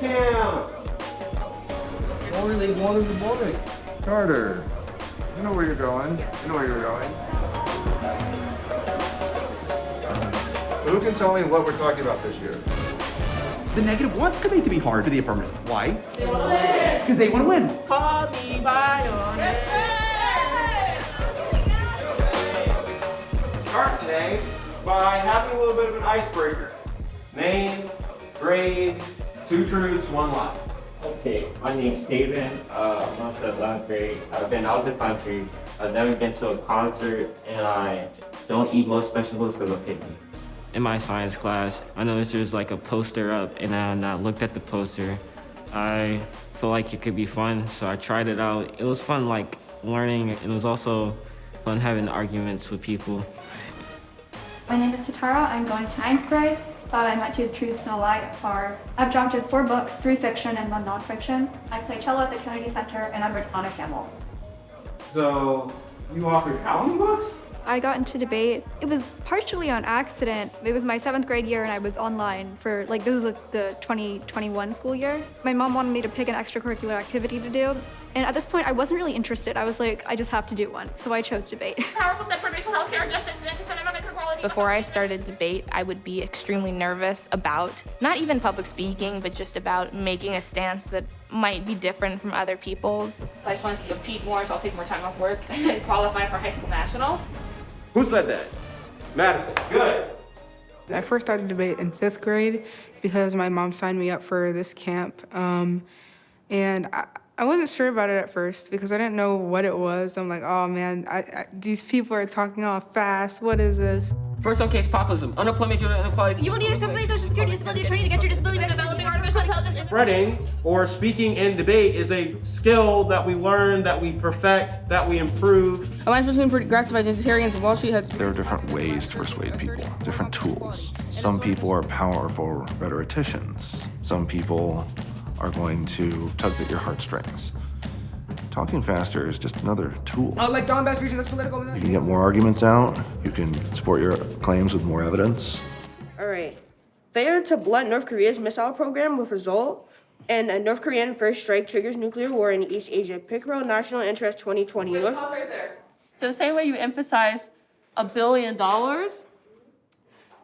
camp. Water's the boy. Carter, you know where you're going. You know where you're going. Who can tell me what we're talking about this year? The negative wants debate to be hard for the affirmative. Why? They want to win. Because they want to win. Call me by your name. Start today by having a little bit of an icebreaker. Name, grade, 2 truths, 1 lie. Okay, my name's Steven. I'm also in 11th grade. I've been out of the country. I've never been to a concert, and I don't eat most vegetables because I'm picky. In my science class, I noticed there was like a poster up, and then I looked at the poster. I felt like it could be fun, so I tried it out. It was fun, like learning, and it was also fun having arguments with people. My name is Satara. I'm going to 9th grade. I might do truths and a lie are. I've drafted 4 books, 3 fiction and 1 nonfiction. I play cello at the Kennedy Center, and I've written on a camel. So, you offered how many books? I got into debate. It was partially on accident. It was my 7th grade year and I was online for, this was the 2021 school year. My mom wanted me to pick an extracurricular activity to do. And at this point, I wasn't really interested. I was like, I just have to do one. So I chose debate. Powerful step for racial health care, justice, and economic equality. Before I started debate, I would be extremely nervous about not even public speaking, but just about making a stance that might be different from other people's. I just want to compete more, so I'll take more time off work and qualify for high school nationals. Who said that? Madison. Good. I first started debate in 5th grade because my mom signed me up for this camp. And I wasn't sure about it at first because I didn't know what it was. I'm like, oh man, these people are talking all fast. What is this? First on case populism, unemployment due to inequality. You will need a simple social security disability attorney to get your disability benefit. Developing artificial intelligence. Spreading or speaking in debate is a skill that we learn, that we perfect, that we improve. Alliance between progressive identitarians and Wall Street heads. There are different ways to persuade people, different tools. Some people are powerful rhetoricians. Some people are going to tug at your heartstrings. Talking faster is just another tool. Like Don Bass region, that's political. You can get more arguments out. You can support your claims with more evidence. All right. Failure to blunt North Korea's missile program with result, and a North Korean first strike triggers nuclear war in East Asia. Pickrell National Interest 2020. Wait, pause right there. So the same way you emphasize $1 billion,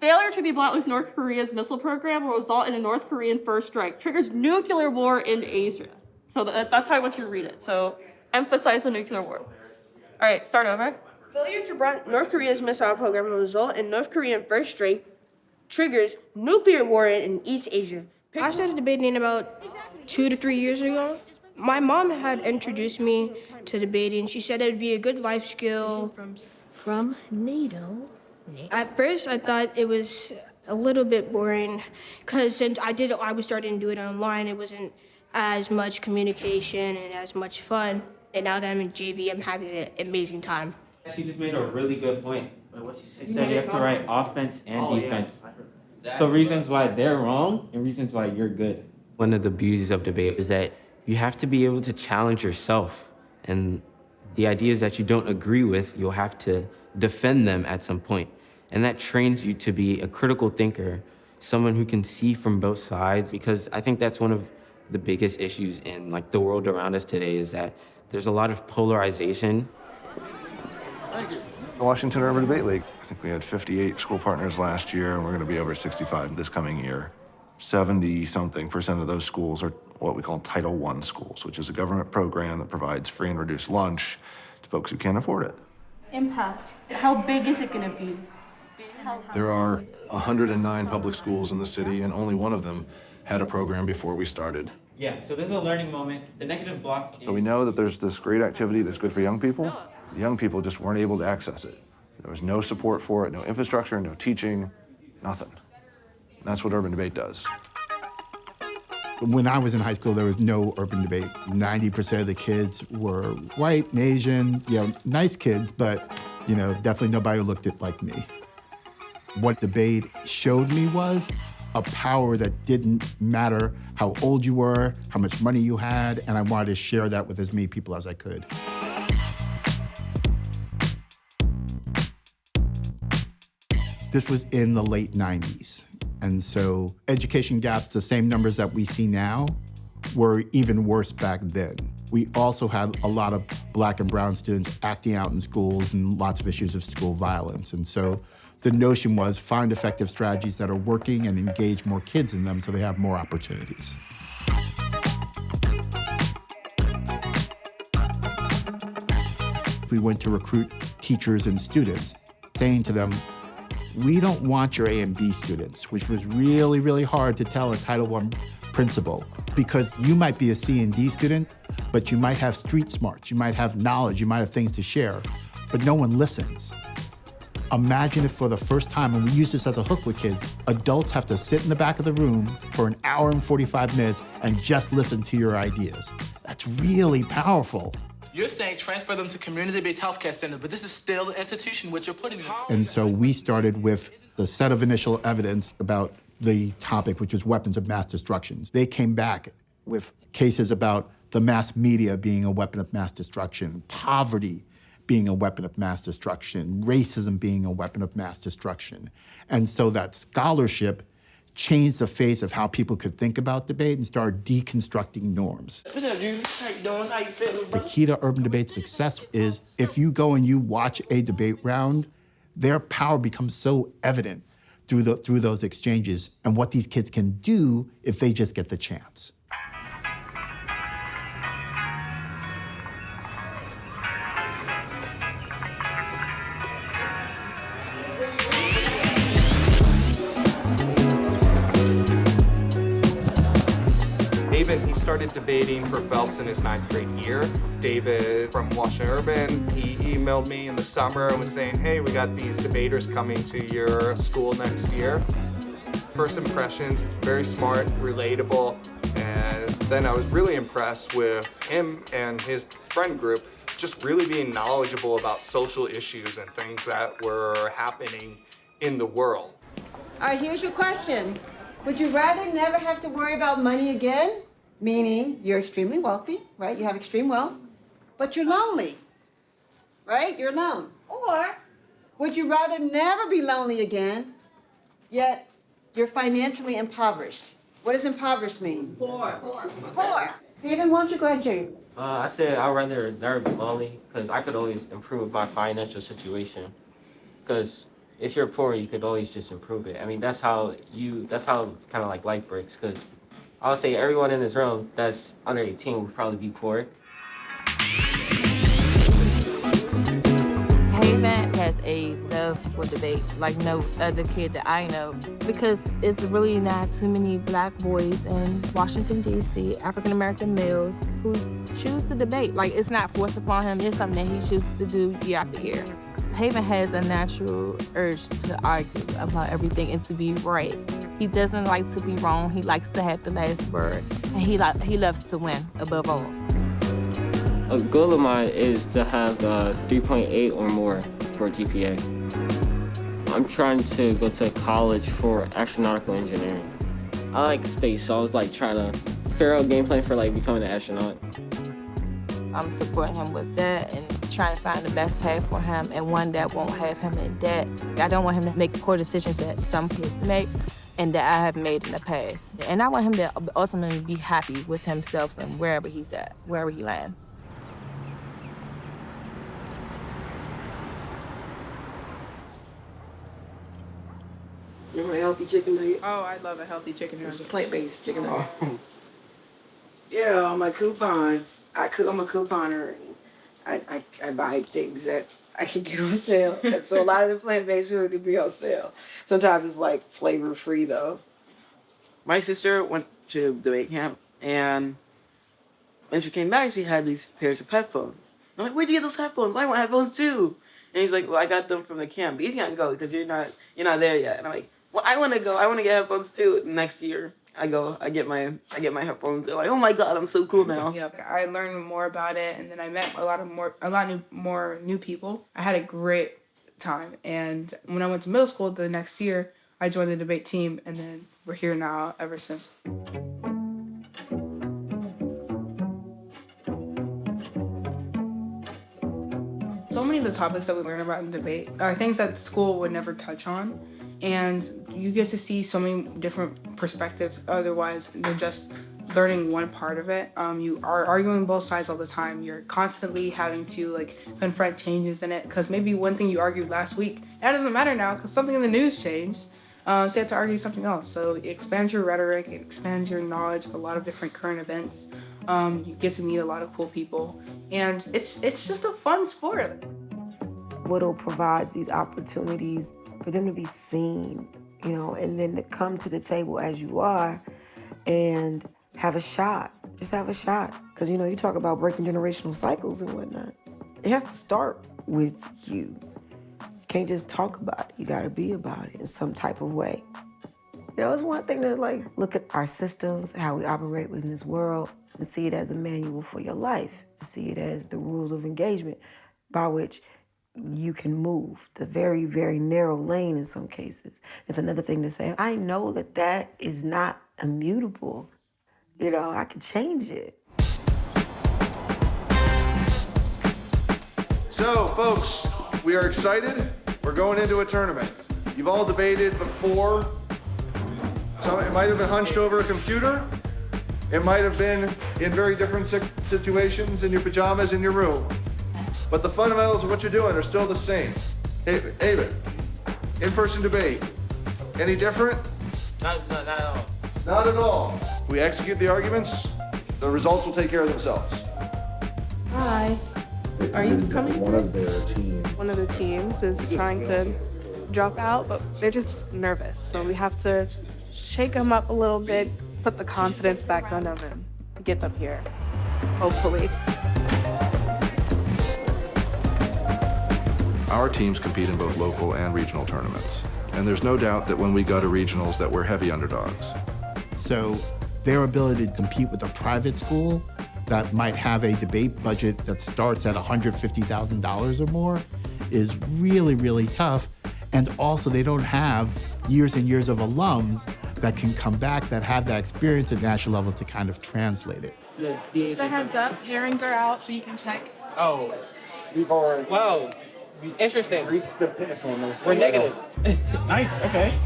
failure to be blunt with North Korea's missile program will result in a North Korean first strike. Triggers nuclear war in Asia. So that's how I want you to read it. So emphasize the nuclear war. All right, start over. Failure to blunt North Korea's missile program will result in North Korean first strike triggers nuclear war in East Asia. I started debating about 2 to 3 years ago. My mom had introduced me to debating. She said it would be a good life skill. From NATO. At first, I thought it was a little bit boring because since I was starting to do it online, it wasn't as much communication and as much fun. And now that I'm in JV, I'm having an amazing time. She just made a really good point. She said you have to write offense and defense. So reasons why they're wrong and reasons why you're good. One of the beauties of debate is that you have to be able to challenge yourself. And the ideas that you don't agree with, you'll have to defend them at some point. And that trains you to be a critical thinker, someone who can see from both sides, because I think that's one of the biggest issues in the world around us today is that there's a lot of polarization. Thank you. The Washington Urban Debate League. I think we had 58 school partners last year, and we're going to be over 65 this coming year. 70-something% of those schools are what we call Title I schools, which is a government program that provides free and reduced lunch to folks who can't afford it. Impact. How big is it going to be? There are 109 public schools in the city, and only one of them had a program before we started. Yeah, so this is a learning moment. The negative block is... So we know that there's this great activity that's good for young people. The young people just weren't able to access it. There was no support for it, no infrastructure, no teaching, nothing. And that's what urban debate does. When I was in high school, there was no urban debate. 90% of the kids were white and Asian, nice kids, but, definitely nobody who looked like me. What debate showed me was a power that didn't matter how old you were, how much money you had, and I wanted to share that with as many people as I could. This was in the late 90s. And so education gaps, the same numbers that we see now, were even worse back then. We also had a lot of Black and brown students acting out in schools and lots of issues of school violence. And so the notion was find effective strategies that are working and engage more kids in them so they have more opportunities. We went to recruit teachers and students, saying to them, we don't want your A and B students, which was really, really hard to tell a Title I principal, because you might be a C and D student, but you might have street smarts, you might have knowledge, you might have things to share, but no one listens. Imagine if for the first time, and we use this as a hook with kids, adults have to sit in the back of the room for an hour and 45 minutes and just listen to your ideas. That's really powerful. You're saying transfer them to community-based healthcare centers, but this is still an institution which you're putting them in. And so we started with the set of initial evidence about the topic, which was weapons of mass destruction. They came back with cases about the mass media being a weapon of mass destruction, poverty being a weapon of mass destruction, racism being a weapon of mass destruction. And so that scholarship changed the face of how people could think about debate and started deconstructing norms. What's up, dude? How you doing? How you feeling, bro? The key to urban debate success is if you go and you watch a debate round, their power becomes so evident through those exchanges and what these kids can do if they just get the chance. He started debating for Phelps in his 9th grade year. David from Washington Urban, he emailed me in the summer and was saying, hey, we got these debaters coming to your school next year. First impressions, very smart, relatable, and then I was really impressed with him and his friend group just really being knowledgeable about social issues and things that were happening in the world. All right, here's your question. Would you rather never have to worry about money again? Meaning you're extremely wealthy, right? You have extreme wealth, but you're lonely, right? You're alone. Or would you rather never be lonely again, yet you're financially impoverished? What does impoverished mean? Poor. Poor. David, why don't you go ahead, Jerry? I said I'd rather never be lonely because I could always improve my financial situation. Because if you're poor, you could always just improve it. I mean, that's how kind of like life breaks. Because I would say everyone in this room that's under 18 would probably be poor. Haven has a love for debate like no other kid that I know, because it's really not too many Black boys in Washington, D.C., African-American males who choose to debate. Like, it's not forced upon him. It's something that he chooses to do year after year. Haven has a natural urge to argue about everything and to be right. He doesn't like to be wrong. He likes to have the last word. And he loves to win, above all. A goal of mine is to have 3.8 or more for GPA. I'm trying to go to college for astronautical engineering. I like space, so I was like trying to figure out a game plan for like becoming an astronaut. I'm supporting him with that and trying to find the best path for him, and one that won't have him in debt. I don't want him to make poor decisions that some kids make and that I have made in the past. And I want him to ultimately be happy with himself and wherever he's at, wherever he lands. You want a healthy chicken nugget? Oh, I love a healthy chicken It's a nugget. plant-based chicken nugget. Yeah, on my coupons, I'm a couponer. I buy things that I can get on sale. And so a lot of the plant-based food will be on sale. Sometimes it's like flavor-free though. My sister went to debate camp, and when she came back, she had these pairs of headphones. I'm like, where'd you get those headphones? I want headphones too. And he's like, well, I got them from the camp. But you can't go because you're not there yet. And I'm like, well, I want to go. I want to get headphones too. Next year, I get my headphones. They're like, oh my God, I'm so cool now. Yep. I learned more about it, and then I met a lot more new people. I had a great time, and when I went to middle school the next year, I joined the debate team, and then we're here now ever since. So many of the topics that we learn about in debate are things that school would never touch on. And You get to see so many different perspectives otherwise than just learning one part of it. You are arguing both sides all the time. You're constantly having to like confront changes in it because maybe one thing you argued last week, that doesn't matter now because something in the news changed. So you have to argue something else. So it expands your rhetoric, it expands your knowledge of a lot of different current events. You get to meet a lot of cool people. And it's just a fun sport. Whittle provides these opportunities for them to be seen, you know, and then to come to the table as you are and have a shot. Just have a shot. Because, you know, you talk about breaking generational cycles and whatnot. It has to start with you. You can't just talk about it. You got to be about it in some type of way. You know, it's one thing to, like, look at our systems, how we operate within this world, and see it as a manual for your life, to see it as the rules of engagement by which you can move, the very, very narrow lane in some cases. It's another thing to say, I know that that is not immutable. You know, I can change it. So, folks, we are excited. We're going into a tournament. You've all debated before. So it might have been hunched over a computer. It might have been in very different situations in your pajamas in your room. But the fundamentals of what you're doing are still the same. David, in-person debate. Any different? Not at all. Not at all. If we execute the arguments, the results will take care of themselves. Hi. Are you coming? One of their team. One of the teams is trying to drop out, but they're just nervous. So we have to shake them up a little bit, put the confidence back on them, and get them here, hopefully. Our teams compete in both local and regional tournaments. And there's no doubt that when we go to regionals that we're heavy underdogs. So their ability to compete with a private school that might have a debate budget that starts at $150,000 or more is really, really tough. And also they don't have years and years of alums that can come back that have that experience at national level to kind of translate it. Just a heads up, hearings are out so you can check. Oh, we've already. Wow. Interesting. Reached the pinnacle. We're negative. Nice, okay.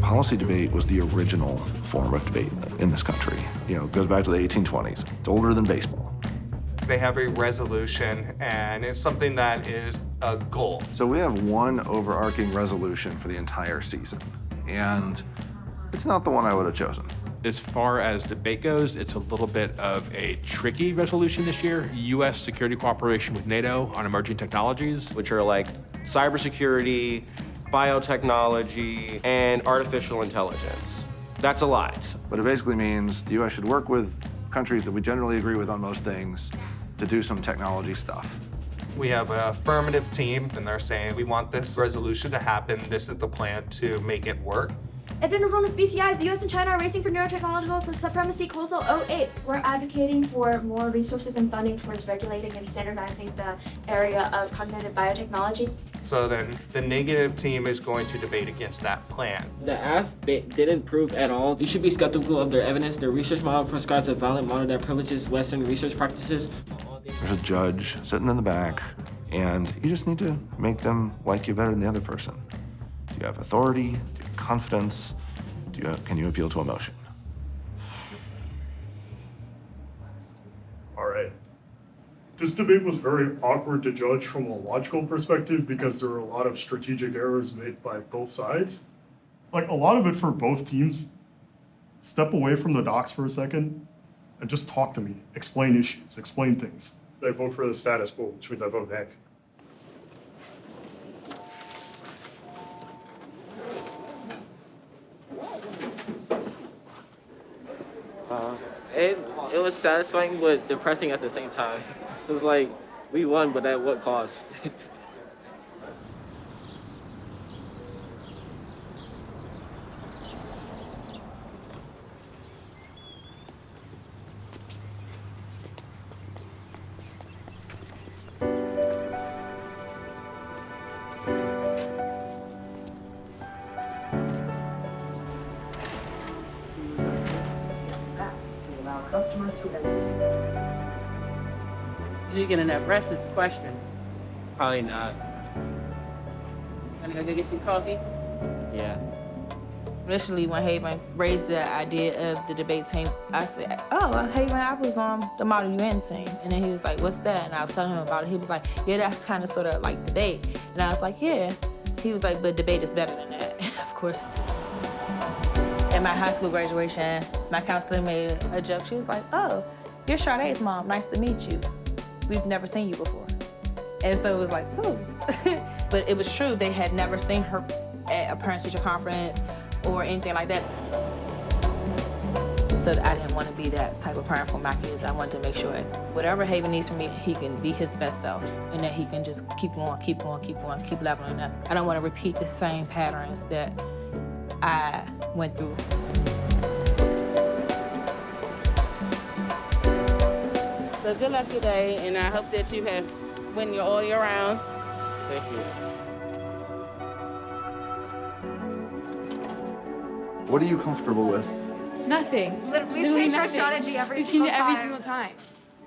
Policy debate was the original form of debate in this country. You know, it goes back to the 1820s. It's older than baseball. They have a resolution, and it's something that is a goal. So we have one overarching resolution for the entire season, and it's not the one I would have chosen. As far as debate goes, it's a little bit of a tricky resolution this year. U.S. security cooperation with NATO on emerging technologies, which are like cybersecurity, biotechnology, and artificial intelligence. That's a lot. But it basically means the U.S. should work with countries that we generally agree with on most things to do some technology stuff. We have an affirmative team, and they're saying, we want this resolution to happen. This is the plan to make it work. Advent Reformist BCIs, the US and China are racing for neurotechnological supremacy, Closel 08. We're advocating for more resources and funding towards regulating and standardizing the area of cognitive biotechnology. So then the negative team is going to debate against that plan. The AF didn't prove at all. You should be skeptical of their evidence. Their research model prescribes a violent model that privileges Western research practices. There's a judge sitting in the back, and you just need to make them like you better than the other person. Do you have authority? Do you have confidence? Can you appeal to emotion? All right. This debate was very awkward to judge from a logical perspective because there were a lot of strategic errors made by both sides. Like, a lot of it for both teams. Step away from the docs for a second and just talk to me. Explain issues, explain things. I vote for the status quo, which means I vote Hank. It was satisfying but depressing at the same time. It was like, we won, but at what cost? Did you get enough rest is the question. Probably not. Gonna go get some coffee? Yeah. Initially, when Haven raised the idea of the debate team, I said, oh, Haven, I was on the Model UN team. And then he was like, what's that? And I was telling him about it. He was like, yeah, that's kind of sort of like debate. And I was like, yeah. He was like, but debate is better than that, of course. At my high school graduation, my counselor made a joke. She was like, oh, you're Sade's mom. Nice to meet you. We've never seen you before. And so it was like, oh. But it was true. They had never seen her at a parent-teacher conference or anything like that. So I didn't want to be that type of parent for my kids. I wanted to make sure whatever Haven needs from me, he can be his best self and that he can just keep going, keep going, keep going, keep leveling up. I don't want to repeat the same patterns that I went through. So good luck today, and I hope that you have win all your rounds. Thank you. What are you comfortable with? Nothing. We've changed our strategy every single time. Every single time.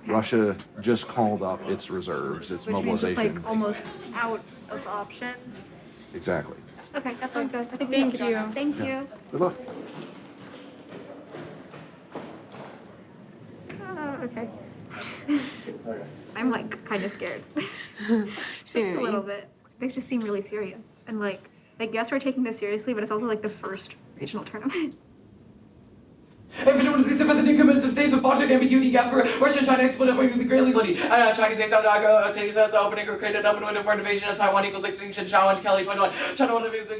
Russia just called up its reserves, its Which mobilization. means it's like almost out of options. Exactly. Okay, that sounds good. I think Thank we you. Thank Yeah. you. Good luck. Okay. I'm like kind of scared. Just a little bit. They just seem really serious. And like yes, we're taking this seriously, but it's also like the first regional tournament. If you want to see some of the newcomers of days of Washington ambiguity gas for Russia trying to exploit up with the great legally. Chinese say South Africa takes us opening or created up and window for invasion of Taiwan equals extinction. Chao and Kelly 21.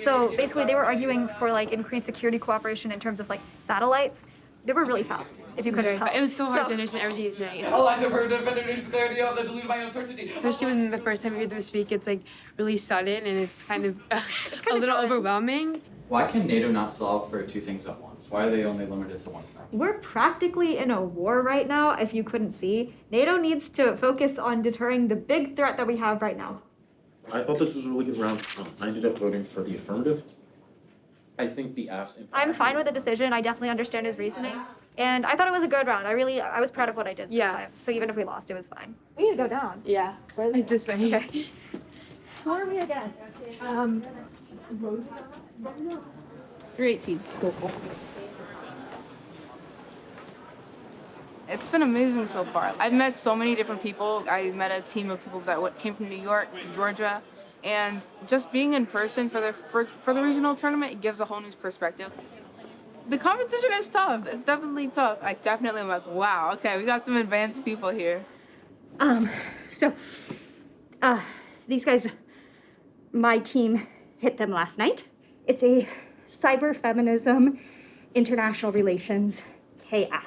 So basically they were arguing for like increased security cooperation in terms of like satellites. They were really fast, if you couldn't tell. It was so hard to understand everything he's saying. Allies are defenders the clarity of the deluded by uncertainty. Especially when the first time you hear them speak, it's like really sudden and it's kind of a little overwhelming. Why can NATO not solve for two things at once? Why are they only limited to one thing? We're practically in a war right now, if you couldn't see. NATO needs to focus on deterring the big threat that we have right now. I thought this was a really good round. I ended up voting for the affirmative. I think the absent. I'm fine with the decision. I definitely understand his reasoning. And I thought it was a good round. I was proud of what I did this time. So even if we lost, it was fine. We need to go down. Yeah. It's this way. Okay. Who are we again? 318. Cool. It's been amazing so far. I've met so many different people. I met a team of people that came from New York, Georgia, and just being in person for the regional tournament, it gives a whole new perspective. The competition is tough. It's definitely tough. I'm like, wow, okay, we got some advanced people here. These guys, my team hit them last night. It's a cyber feminism, international relations, KF.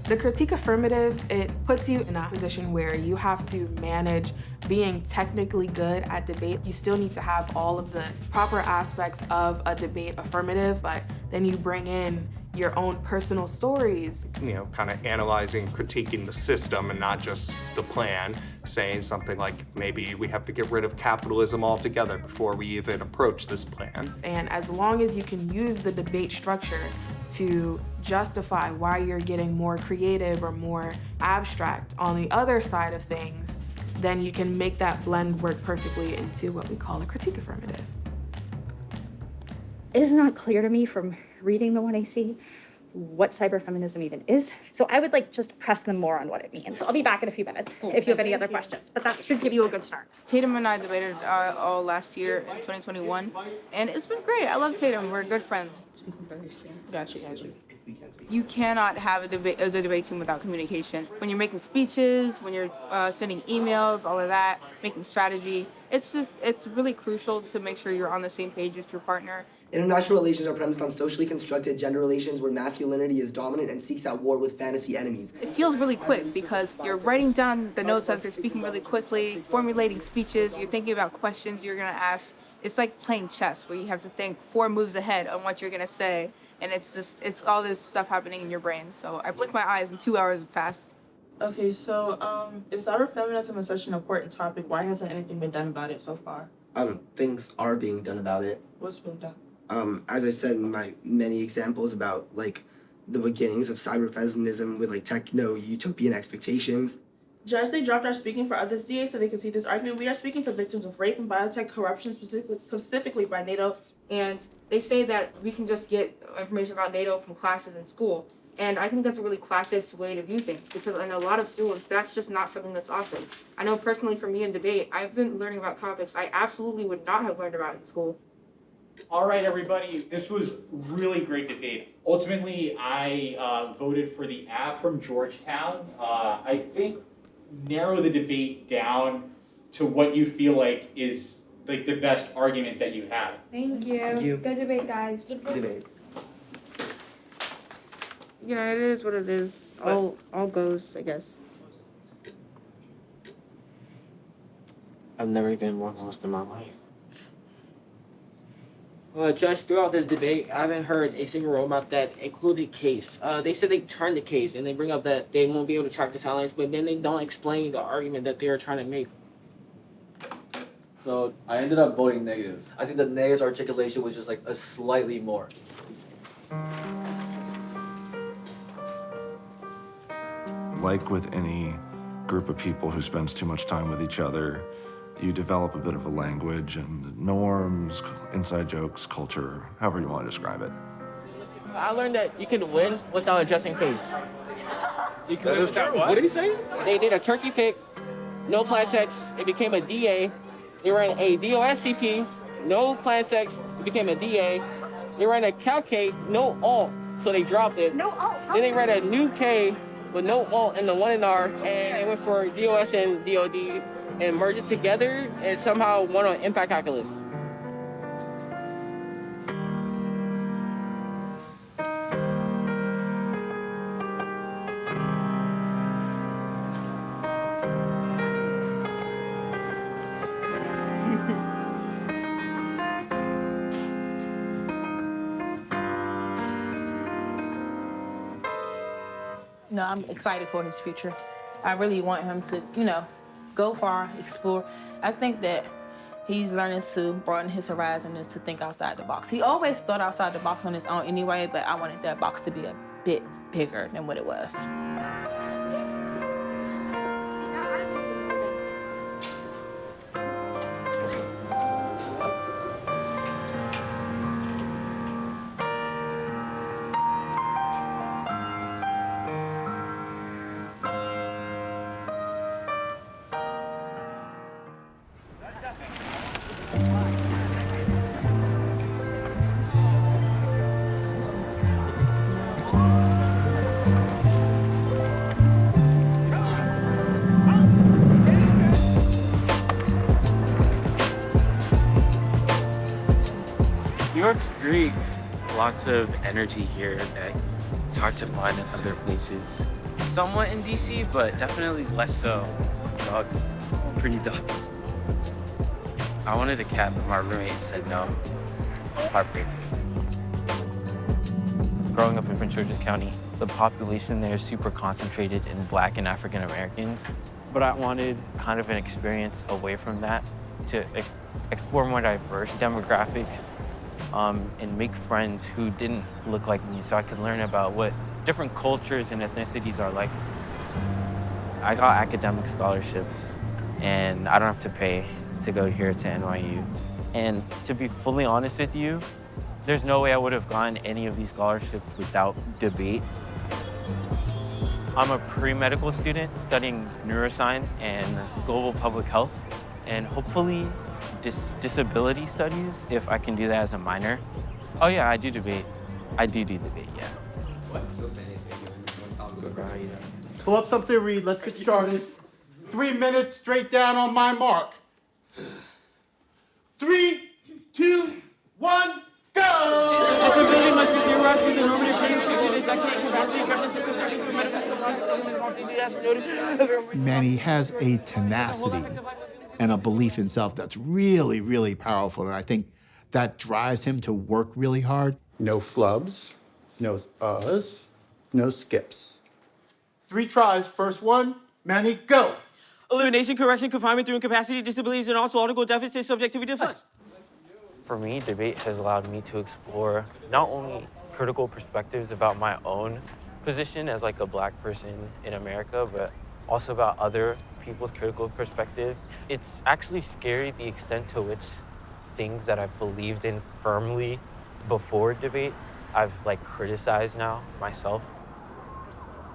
The critique affirmative, it puts you in a position where you have to manage being technically good at debate. You still need to have all of the proper aspects of a debate affirmative, but then you bring in your own personal stories. You know, kind of analyzing, critiquing the system and not just the plan, saying something like, maybe we have to get rid of capitalism altogether before we even approach this plan. And as long as you can use the debate structure to justify why you're getting more creative or more abstract on the other side of things, then you can make that blend work perfectly into what we call a critique affirmative. It is not clear to me from reading the 1AC what cyberfeminism even is. So I would like just press them more on what it means. So I'll be back in a few minutes if you have any other questions, but that should give you a good start. Tatum and I debated all last year in 2021, and it's been great. I love Tatum. We're good friends. Gotcha. You cannot have a debate team without communication. When you're making speeches, when you're sending emails, all of that, making strategy, it's really crucial to make sure you're on the same page with your partner. International relations are premised on socially constructed gender relations where masculinity is dominant and seeks out war with fantasy enemies. It feels really quick because you're writing down the notes as they're speaking really quickly, formulating speeches, you're thinking about questions you're gonna ask. It's like playing chess where you have to think 4 moves ahead on what you're gonna say, and it's all this stuff happening in your brain. So I blink my eyes and 2 hours passed. Okay, so if cyberfeminism is such an important topic, why hasn't anything been done about it so far? Things are being done about it. What's been done? As I said in my many examples about like the beginnings of cyberfeminism with like techno-utopian expectations, Judge, they dropped our speaking for others DA so they could see this argument. We are speaking for victims of rape and biotech corruption, specifically by NATO. And they say that we can just get information about NATO from classes in school. And I think that's a really classist way to view things, because in a lot of schools, that's just not something that's awesome. I know personally for me in debate, I've been learning about topics I absolutely would not have learned about in school. All right, everybody, this was really great debate. Ultimately, I voted for the app from Georgetown. I think narrow the debate down to what you feel like is like the best argument that you have. Thank you. Thank you. Good debate, guys. Debate. Yeah, it is what it is. All goes, I guess. I've never been more lost in my life. Judge, throughout this debate, I haven't heard a single roadmap that included case. They said they turned the case, and they bring up that they won't be able to track the talents, but then they don't explain the argument that they are trying to make. So I ended up voting negative. I think the negative's articulation was just like a slightly more. Like with any group of people who spends too much time with each other, you develop a bit of a language and norms, inside jokes, culture, however you want to describe it. I learned that you can win without addressing case. You can win without what? What did he say? They did a turkey pick, no plan sex, it became a DA. They ran a DOSCP, no plan sex, it became a DA. They ran a CalK, no alt, so they dropped it. No alt. Then they ran a new K with no alt and the 1 and R, and they went for DOS and DOD and merged it together and somehow won on impact calculus. No, I'm excited for his future. I really want him to, go far, explore. I think that he's learning to broaden his horizon and to think outside the box. He always thought outside the box on his own anyway, but I wanted that box to be a bit bigger than what it was. New York's great. Lots of energy here that it's hard to find in other places. Somewhat in DC, but definitely less so. Dogs, pretty dogs. I wanted a cat, but my roommate said no. Heartbreaking. Growing up in Prince George's County, the population there is super concentrated in Black and African Americans. But I wanted kind of an experience away from that to explore more diverse demographics. And make friends who didn't look like me so I could learn about what different cultures and ethnicities are like. I got academic scholarships and I don't have to pay to go here to NYU. And to be fully honest with you, there's no way I would have gotten any of these scholarships without debate. I'm a pre-medical student studying neuroscience and global public health, and hopefully disability studies, if I can do that as a minor. Oh yeah, I do debate. I do debate, yeah. Pull up something to read. Let's get started. 3 minutes, straight down on my mark. 3, 2, 1, go! Disability must be theorized through the normative framework of intellectual capacity, governance, and confronting through metaphysical. Manny has a tenacity and a belief in self that's really, really powerful. And I think that drives him to work really hard. No flubs, no uhs, no skips. 3 tries, first one, Manny, go. Elimination, correction, confinement through incapacity, disabilities, and also article deficit, subjectivity, defense. For me, debate has allowed me to explore not only critical perspectives about my own position as like a Black person in America, but also about other people's critical perspectives. It's actually scary the extent to which things that I've believed in firmly before debate, I've like criticized now myself.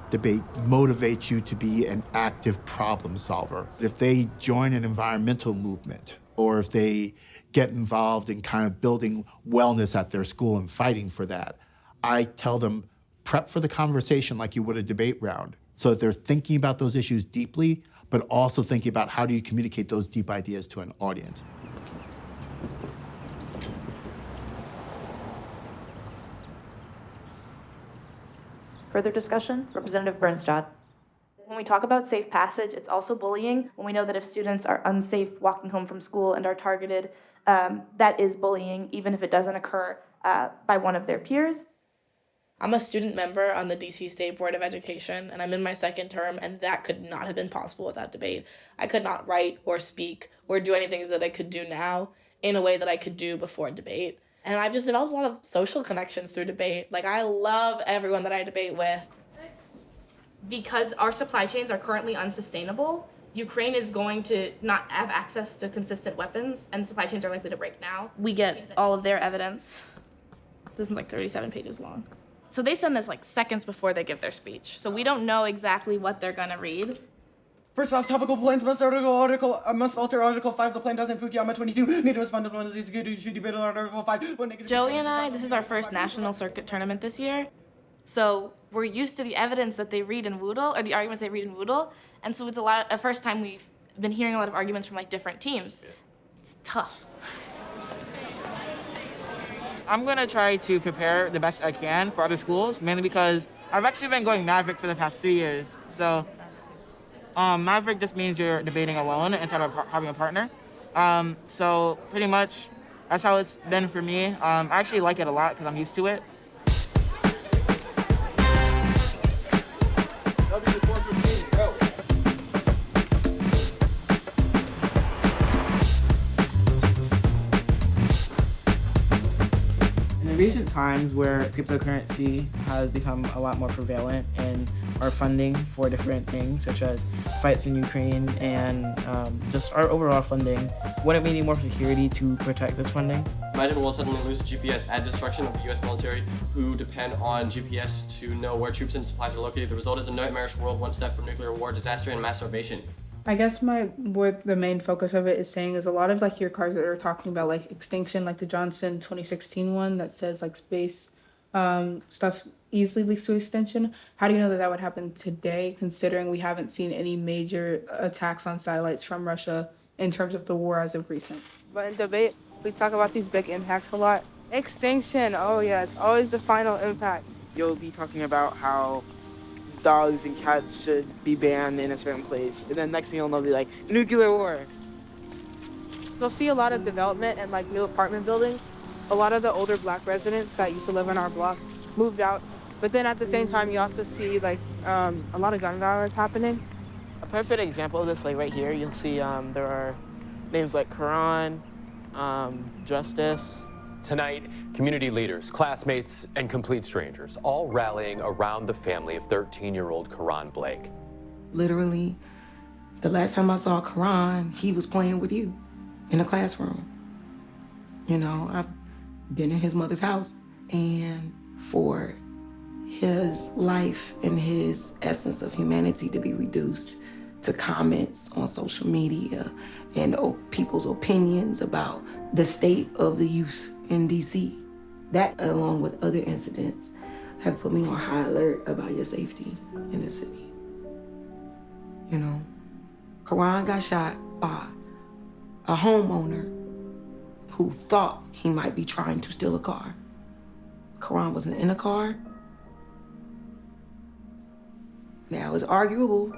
Debate motivates you to be an active problem solver. If they join an environmental movement, or if they get involved in kind of building wellness at their school and fighting for that, I tell them, prep for the conversation like you would a debate round, so that they're thinking about those issues deeply, but also thinking about how do you communicate those deep ideas to an audience. Further discussion? Representative Bernstadt. When we talk about safe passage, it's also bullying. When we know that if students are unsafe walking home from school and are targeted, that is bullying, even if it doesn't occur by one of their peers. I'm a student member on the DC State Board of Education, and I'm in my second term, and that could not have been possible without debate. I could not write or speak or do any things that I could do now in a way that I could do before debate. And I've just developed a lot of social connections through debate. Like, I love everyone that I debate with. Because our supply chains are currently unsustainable, Ukraine is going to not have access to consistent weapons, and supply chains are likely to break now. We get all of their evidence. This one's like 37 pages long. So they send this like seconds before they give their speech. So we don't know exactly what they're gonna read. First off, topical plans must alter Article 5. The plan doesn't Fukuyama 22. Need to respond to one of these security issue debate on Article 5. Joey and I, this is our first national circuit tournament this year. So we're used to the evidence that they read in Woodle, or the arguments they read in Woodle. And so it's a first time we've been hearing a lot of arguments from like different teams. It's tough. I'm gonna try to prepare the best I can for other schools, mainly because I've actually been going Maverick for the past 3 years. So Maverick just means you're debating alone instead of having a partner. So pretty much that's how it's been for me. I actually like it a lot because I'm used to it. In recent times where cryptocurrency has become a lot more prevalent and our funding for different things such as fights in Ukraine and just our overall funding, wouldn't we need more security to protect this funding? Imagine we'll suddenly lose GPS and destruction of the US military who depend on GPS to know where troops and supplies are located. The result is a nightmarish world one step from nuclear war, disaster, and mass starvation. I guess what the main focus of it is saying is a lot of like your cards that are talking about like extinction, like the Johnson 2016 one that says like space stuff easily leads to extinction. How do you know that would happen today, considering we haven't seen any major attacks on satellites from Russia in terms of the war as of recent? But in debate, we talk about these big impacts a lot. Extinction, oh yeah, it's always the final impact. You'll be talking about how dogs and cats should be banned in a certain place. And then next thing you'll know, they'll be like, nuclear war. You'll see a lot of development and like new apartment buildings. A lot of the older Black residents that used to live on our block moved out. But then at the same time, you also see like a lot of gun violence happening. A perfect example of this, like right here, you'll see there are names like Karon, Justice. Tonight, community leaders, classmates, and complete strangers all rallying around the family of 13-year-old Karon Blake. Literally, the last time I saw Karon, he was playing with you in a classroom. You know, I've been in his mother's house, and for his life and his essence of humanity to be reduced to comments on social media and people's opinions about the state of the youth in D.C. That, along with other incidents, have put me on high alert about your safety in the city. You know, Karon got shot by a homeowner who thought he might be trying to steal a car. Karon wasn't in a car. Now, it's arguable.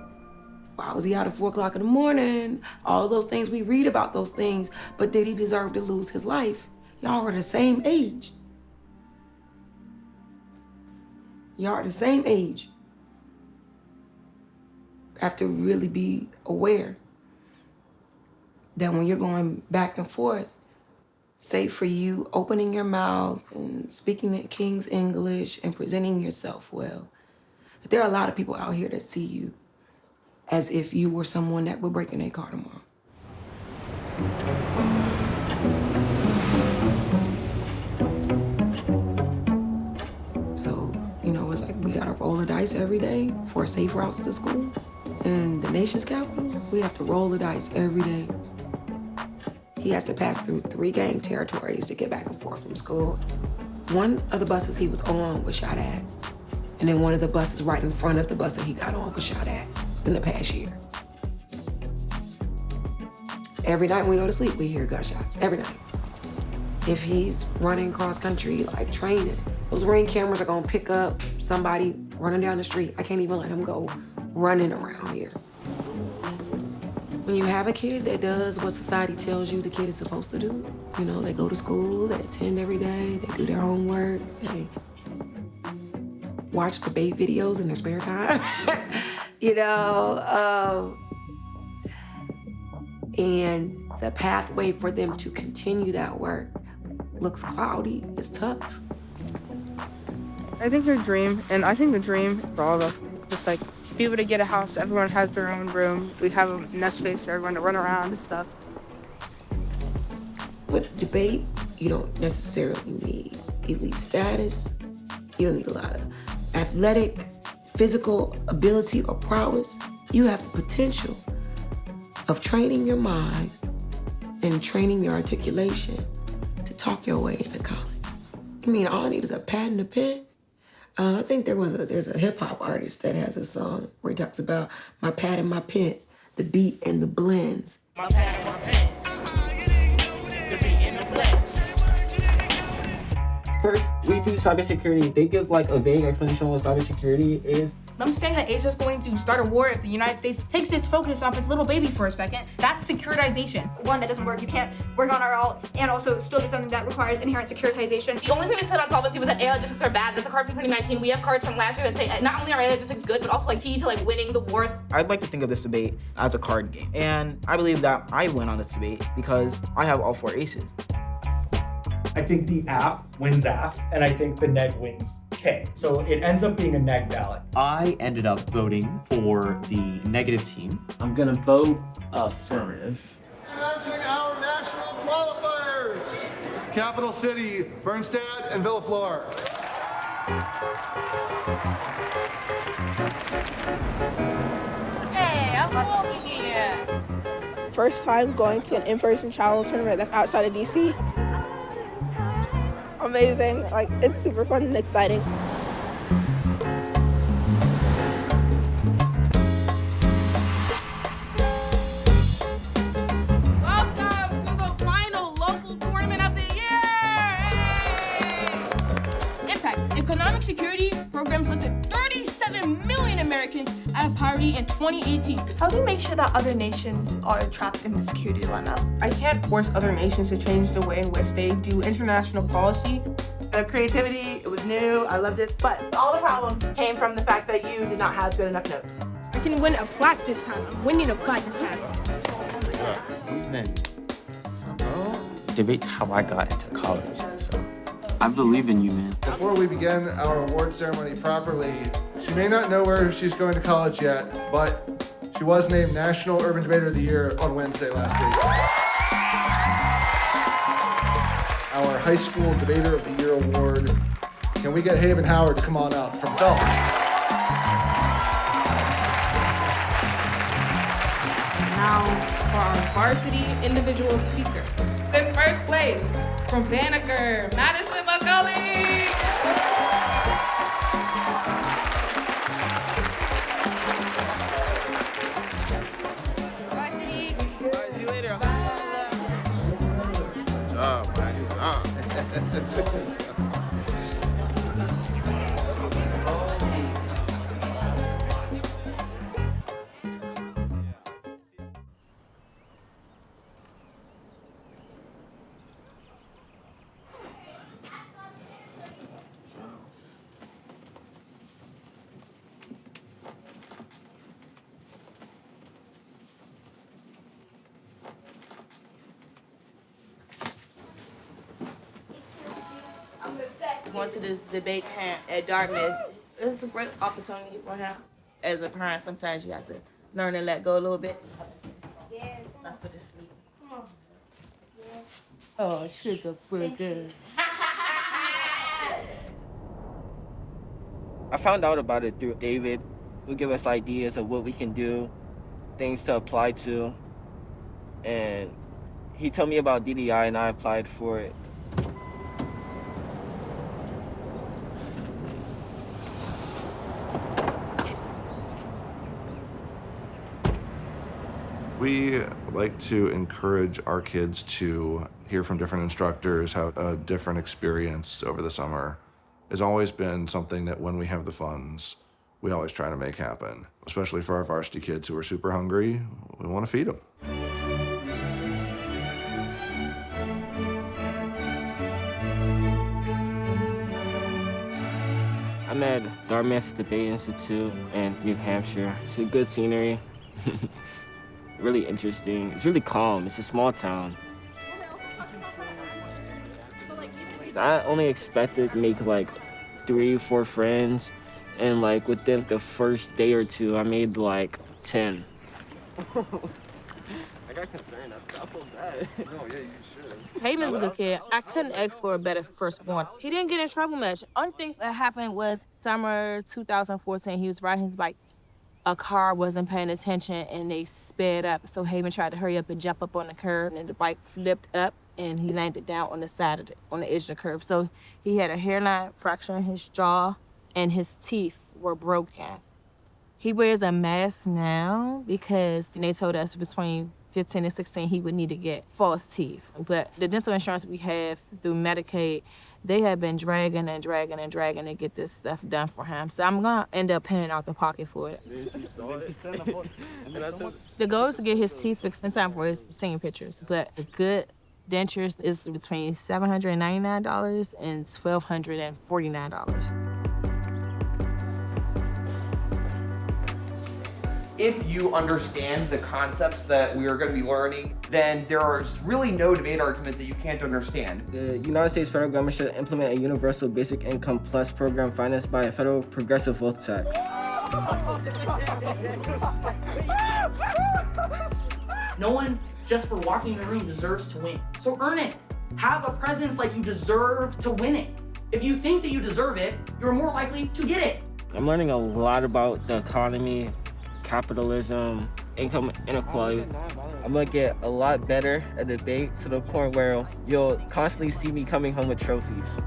Why was he out at 4 o'clock in the morning? All those things, we read about those things, but did he deserve to lose his life? Y'all were the same age. Y'all are the same age. Have to really be aware that when you're going back and forth, say for you, opening your mouth and speaking the King's English and presenting yourself well, that there are a lot of people out here that see you as if you were someone that would break in a car tomorrow. So, you know, it's like we gotta roll the dice every day for safe routes to school. In the nation's capital, we have to roll the dice every day. He has to pass through 3 gang territories to get back and forth from school. One of the buses he was on was shot at. And then one of the buses right in front of the bus that he got on was shot at in the past year. Every night when we go to sleep, we hear gunshots, every night. If he's running cross country, like training, those Ring cameras are gonna pick up somebody running down the street. I can't even let him go running around here. When you have a kid that does what society tells you the kid is supposed to do, you know, they go to school, they attend every day, they do their homework, they watch debate videos in their spare time, you know, and the pathway for them to continue that work looks cloudy, it's tough. I think the dream for all of us, just like be able to get a house, everyone has their own room, we have enough space for everyone to run around and stuff. With debate, you don't necessarily need elite status, you don't need a lot of athletic, physical ability or prowess. You have the potential of training your mind and training your articulation to talk your way into college. I mean, all I need is a pad and a pen. I think there's a hip hop artist that has a song where he talks about my pad and my pen, the beat and the blends. My pad and my pen, the beat and the blends. First, we do cybersecurity. They give like a vague explanation on what cybersecurity is. I'm saying that Asia's going to start a war if the United States takes its focus off its little baby for a second. That's securitization. One that doesn't work, you can't work on our all and also still do something that requires inherent securitization. The only thing we said on solvency was that AI logistics are bad. That's a card from 2019. We have cards from last year that say not only are AI logistics good, but also like key to like winning the war. I'd like to think of this debate as a card game. And I believe that I win on this debate because I have all 4 aces. I think the AF wins AF, and I think the neg wins K. So it ends up being a neg ballot. I ended up voting for the negative team. I'm gonna vote affirmative. Announcing our national qualifiers. Capital City, Bernstadt, and Villaflor. Hey, I'm over here. First time going to an in-person travel tournament that's outside of DC. Amazing, like it's super fun and exciting. Welcome to the final local tournament of the year! Hey! Impact, economic security programs lifted 37 million Americans out of poverty in 2018. How do you make sure that other nations are trapped in the security dilemma? I can't force other nations to change the way in which they do international policy. The creativity, it was new, I loved it, but all the problems came from the fact that you did not have good enough notes. I can win a plaque this time. I'm winning a plaque this time. Debate's how I got into college, so I believe in you, man. Before we begin our award ceremony properly, she may not know where she's going to college yet, but she was named National Urban Debater of the Year on Wednesday last week. Our High School Debater of the Year award. Can we get Haven Howard to come on up from Phelps? Now for our varsity individual speaker. In first place, from Banneker, Madison McCulley. See you later. Good job, man. Good job. Going to this debate camp at Dartmouth, it's a great opportunity for him. As a parent, sometimes you have to learn to let go a little bit. Not for the sleep. Oh, sugar burger. I found out about it through David, who gave us ideas of what we can do, things to apply to, and he told me about DDI and I applied for it. We like to encourage our kids to hear from different instructors, have a different experience over the summer. It's always been something that when we have the funds, we always try to make happen, especially for our varsity kids who are super hungry. We want to feed them. I'm at Dartmouth Debate Institute in New Hampshire. It's a good scenery. Really interesting. It's really calm. It's a small town. I only expected to make like 3 or 4 friends, and like within the first day or two, I made like 10. I got concerned. I feel bad. No, yeah, you should. Haven's a good kid. I couldn't ask for a better firstborn. He didn't get in trouble much. Only thing that happened was summer 2014, he was riding his bike. A car wasn't paying attention and they sped up. So Haven tried to hurry up and jump up on the curb, and the bike flipped up and he landed down on the side of on the edge of the curb. So he had a hairline fracture in his jaw and his teeth were broken. He wears a mask now because they told us between 15 and 16 he would need to get false teeth. But the dental insurance we have through Medicaid, they have been dragging to get this stuff done for him. So I'm gonna end up paying out the pocket for it. The goal is to get his teeth fixed in time for his senior pictures, but a good dentures is between $799 and $1,249. If you understand the concepts that we are going to be learning, then there's really no debate argument that you can't understand. The United States federal government should implement a universal basic income plus program financed by a federal progressive wealth tax. No one, just for walking in the room, deserves to win. So earn it. Have a presence like you deserve to win it. If you think that you deserve it, you're more likely to get it. I'm learning a lot about the economy, capitalism, income inequality. I'm gonna get a lot better at debate to the point where you'll constantly see me coming home with trophies.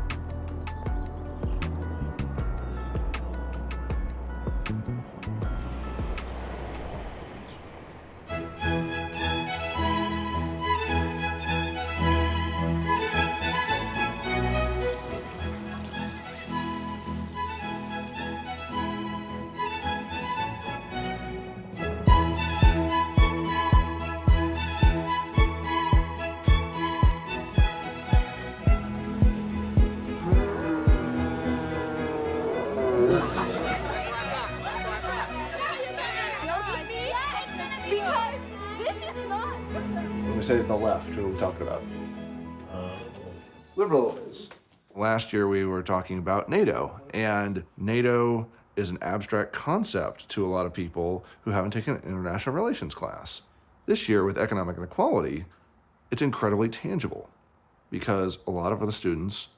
When we say the left, who are we talking about? Liberals. Last year we were talking about NATO, and NATO is an abstract concept to a lot of people who haven't taken an international relations class. This year with economic inequality, it's incredibly tangible because a lot of the students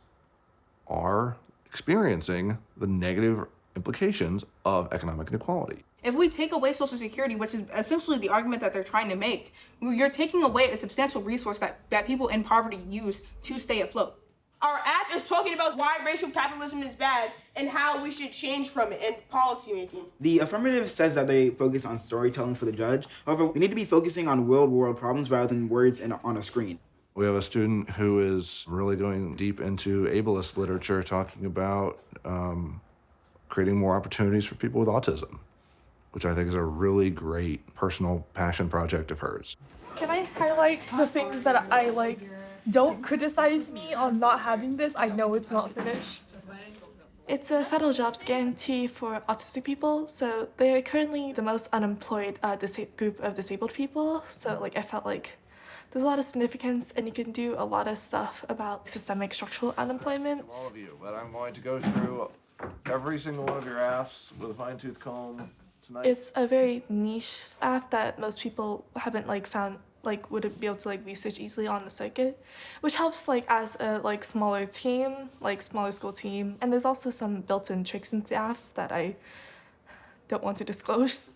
are experiencing the negative implications of economic inequality. If we take away Social Security, which is essentially the argument that they're trying to make, you're taking away a substantial resource that people in poverty use to stay afloat. Our act is talking about why racial capitalism is bad and how we should change from it in policy making. The affirmative says that they focus on storytelling for the judge. However, we need to be focusing on real-world problems rather than words on a screen. We have a student who is really going deep into ableist literature, talking about creating more opportunities for people with autism, which I think is a really great personal passion project of hers. Can I highlight the things that I like? Don't criticize me on not having this. I know it's not finished. It's a federal jobs guarantee for autistic people, so they're currently the most unemployed group of disabled people. So I felt like there's a lot of significance, and you can do a lot of stuff about systemic structural unemployment. All of you, but I'm going to go through every single one of your AFs with a fine-tooth comb It's a very niche app that most people haven't found wouldn't be able to research easily on the circuit, which helps as a smaller team, smaller school team. And there's also some built-in tricks in the app that I don't want to disclose.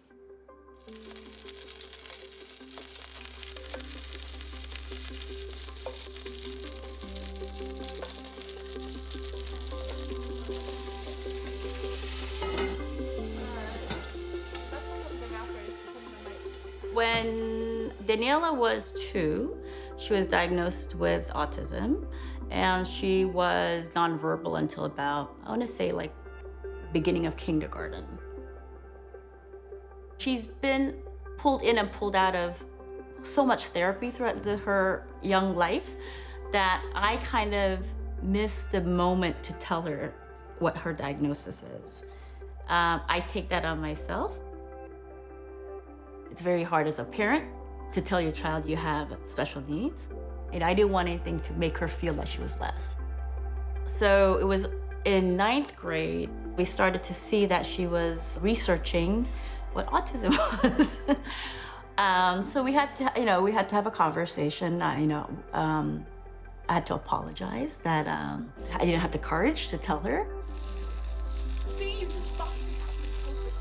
When Daniella was 2, she was diagnosed with autism, and she was nonverbal until about, I want to say beginning of kindergarten. She's been pulled in and pulled out of so much therapy throughout her young life that I kind of missed the moment to tell her what her diagnosis is. I take that on myself. It's very hard as a parent to tell your child you have special needs. And I didn't want anything to make her feel like she was less. So it was in 9th grade, we started to see that she was researching what autism was. So we had to have a conversation. I had to apologize that I didn't have the courage to tell her.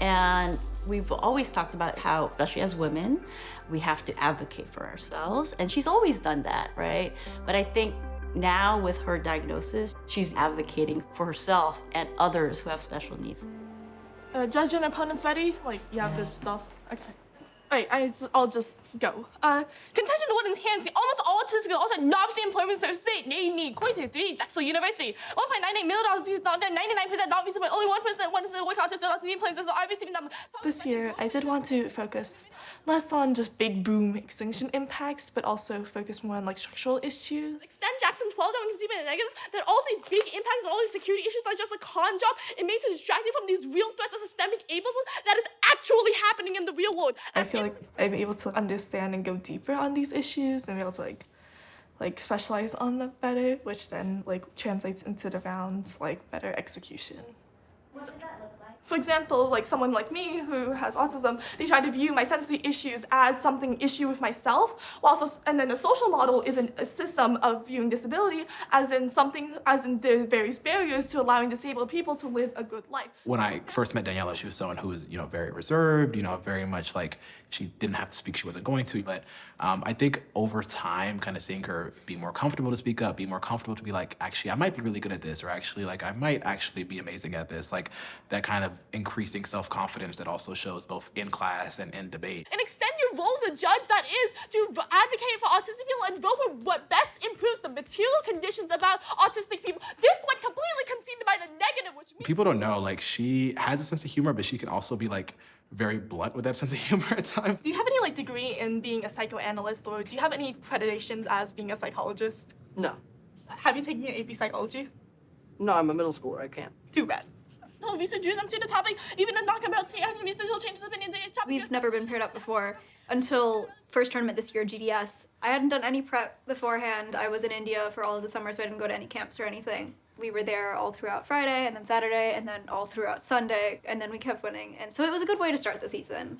And we've always talked about how, especially as women, we have to advocate for ourselves. And she's always done that, right? But I think now with her diagnosis, she's advocating for herself and others who have special needs. Judge and opponents ready? You have the stuff. Okay. Alright, I'll just go. Contention would enhance the almost autistic also novice employment service state, namely Coit-3, Jacksonville University. $1.98 million, 99% novice, but only 1% work autistic employment are receiving them. This year, I did want to focus less on just big boom extinction impacts, but also focus more on structural issues. Send Jackson 12 that we can see by the negative, that all these big impacts and all these security issues are just a con job and made to distract you from these real threats of systemic ableism that is actually happening in the real world. I feel like I'm able to understand and go deeper on these issues and be able to specialize on them better, which then translates into the round better execution. What does that look like? For example, someone like me who has autism, they try to view my sensory issues as something issue with myself, and then the social model is a system of viewing disability as in the various barriers to allowing disabled people to live a good life. When I first met Daniella, she was someone who was, very reserved, very much she didn't have to speak, she wasn't going to. But I think over time, kind of seeing her be more comfortable to speak up, be more comfortable to be actually, I might be really good at this, or actually, I might actually be amazing at this, that kind of increasing self-confidence that also shows both in class and in debate. And extend your role as a judge, that is to advocate for autistic people and vote for what best improves the material conditions about autistic people. This one completely conceded by the negative, which means people don't know, she has a sense of humor, but she can also be very blunt with that sense of humor at times. Do you have any degree in being a psychoanalyst, or do you have any accreditations as being a psychologist? No. Have you taken an AP psychology? No, I'm a middle schooler. I can't. Too bad. No, we should do them to the topic, even if not about the research will change opinion. The topic. We've never been paired up before until first tournament this year, GDS. I hadn't done any prep beforehand. I was in India for all of the summer, so I didn't go to any camps or anything. We were there all throughout Friday, and then Saturday, and then all throughout Sunday, and then we kept winning. And so it was a good way to start the season.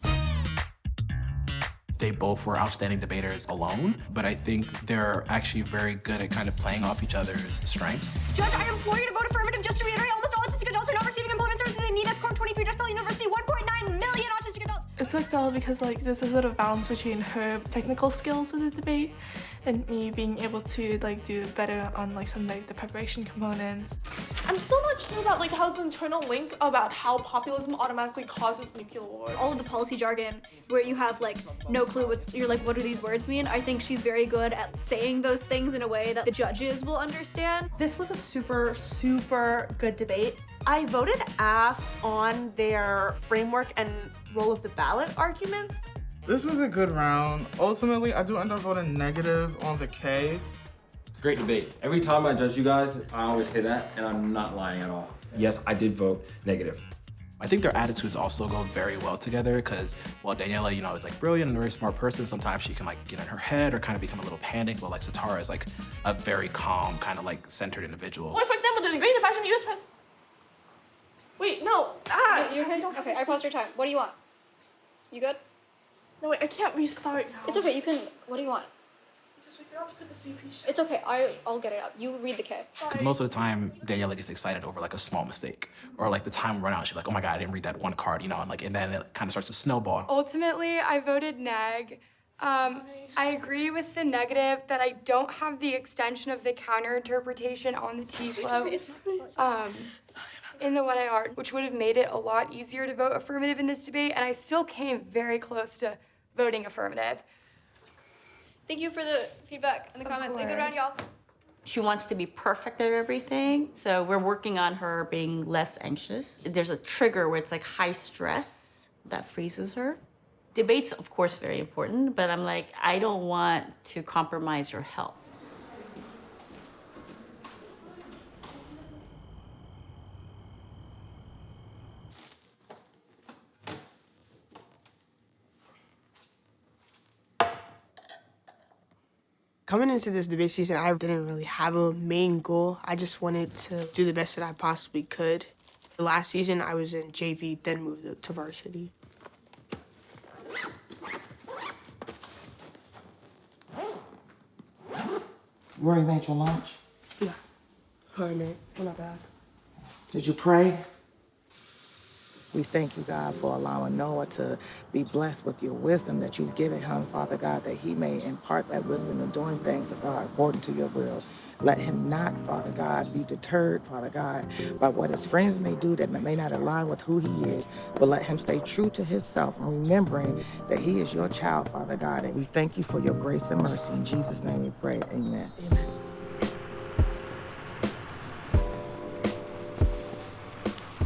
They both were outstanding debaters alone, but I think they're actually very good at kind of playing off each other's strengths. Judge, I implore you to vote affirmative just to reiterate almost all autistic adults are not receiving employment services they need. That's Quorum 23, Georgetown University, 1.9 million autistic adults. It's worked well because there's a sort of balance between her technical skills with the debate and me being able to do better on some the preparation components. I'm still not sure about how the internal link about how populism automatically causes nuclear war. All of the policy jargon where you have no clue what do these words mean? I think she's very good at saying those things in a way that the judges will understand. This was a super, super good debate. I voted AF on their framework and role of the ballot arguments. This was a good round. Ultimately, I do end up voting negative on the K. Great debate. Every time I judge you guys, I always say that, and I'm not lying at all. Yes, I did vote negative. I think their attitudes also go very well together because while Daniella, is brilliant and a very smart person, sometimes she can get in her head or kind of become a little panicked, while Satara is a very calm, kind of centered individual. Or for example, the Great Depression U.S. Press. Wait, no. Your head? Okay, I paused your time. What do you want? You good? No, wait, I can't restart now. It's okay, you can, what do you want? Because we forgot to put the CP sheet. It's okay, I'll get it out. You read the K. Because most of the time, Daniella gets excited over like a small mistake, or like the time run out. She's like, "Oh my God, I didn't read that one card," you know, and then it kind of starts to snowball. Ultimately, I voted neg. I agree with the negative that I don't have the extension of the counter interpretation on the T-flow in the 1AR, which would have made it a lot easier to vote affirmative in this debate, and I still came very close to voting affirmative. Thank you for the feedback and the comments. And good round, y'all. She wants to be perfect at everything, so we're working on her being less anxious. There's a trigger where it's like high stress that freezes her. Debate's, of course, very important, but I'm like, I don't want to compromise your health. Coming into this debate season, I didn't really have a main goal. I just wanted to do the best that I possibly could. Last season, I was in JV, then moved to varsity. You already made your lunch? Yeah. Sorry, man. I'm not bad. Did you pray? We thank you, God, for allowing Noah to be blessed with your wisdom that you've given him, Father God, that he may impart that wisdom in doing things, God, according to your will. Let him not, Father God, be deterred, Father God, by what his friends may do that may not align with who he is, but let him stay true to himself and remembering that he is your child, Father God. And we thank you for your grace and mercy. In Jesus' name we pray, amen. Amen.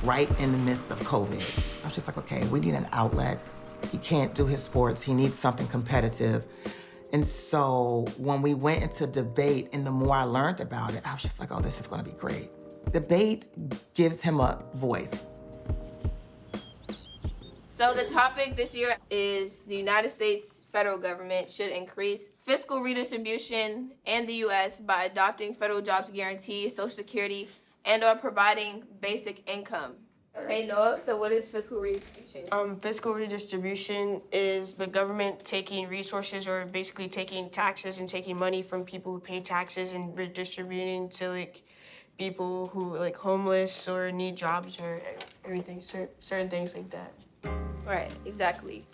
Right in the midst of COVID, I was just like, okay, we need an outlet. He can't do his sports. He needs something competitive. And so when we went into debate, and the more I learned about it, I was just like, oh, this is gonna be great. Debate gives him a voice. So the topic this year is the United States federal government should increase fiscal redistribution in the U.S. by adopting federal jobs guarantee, Social Security, and/or providing basic income. Okay, Noah, so what is fiscal redistribution? Fiscal redistribution is the government taking resources or basically taking taxes and taking money from people who pay taxes and redistributing to like people who like homeless or need jobs or everything, certain things like that. Right, exactly.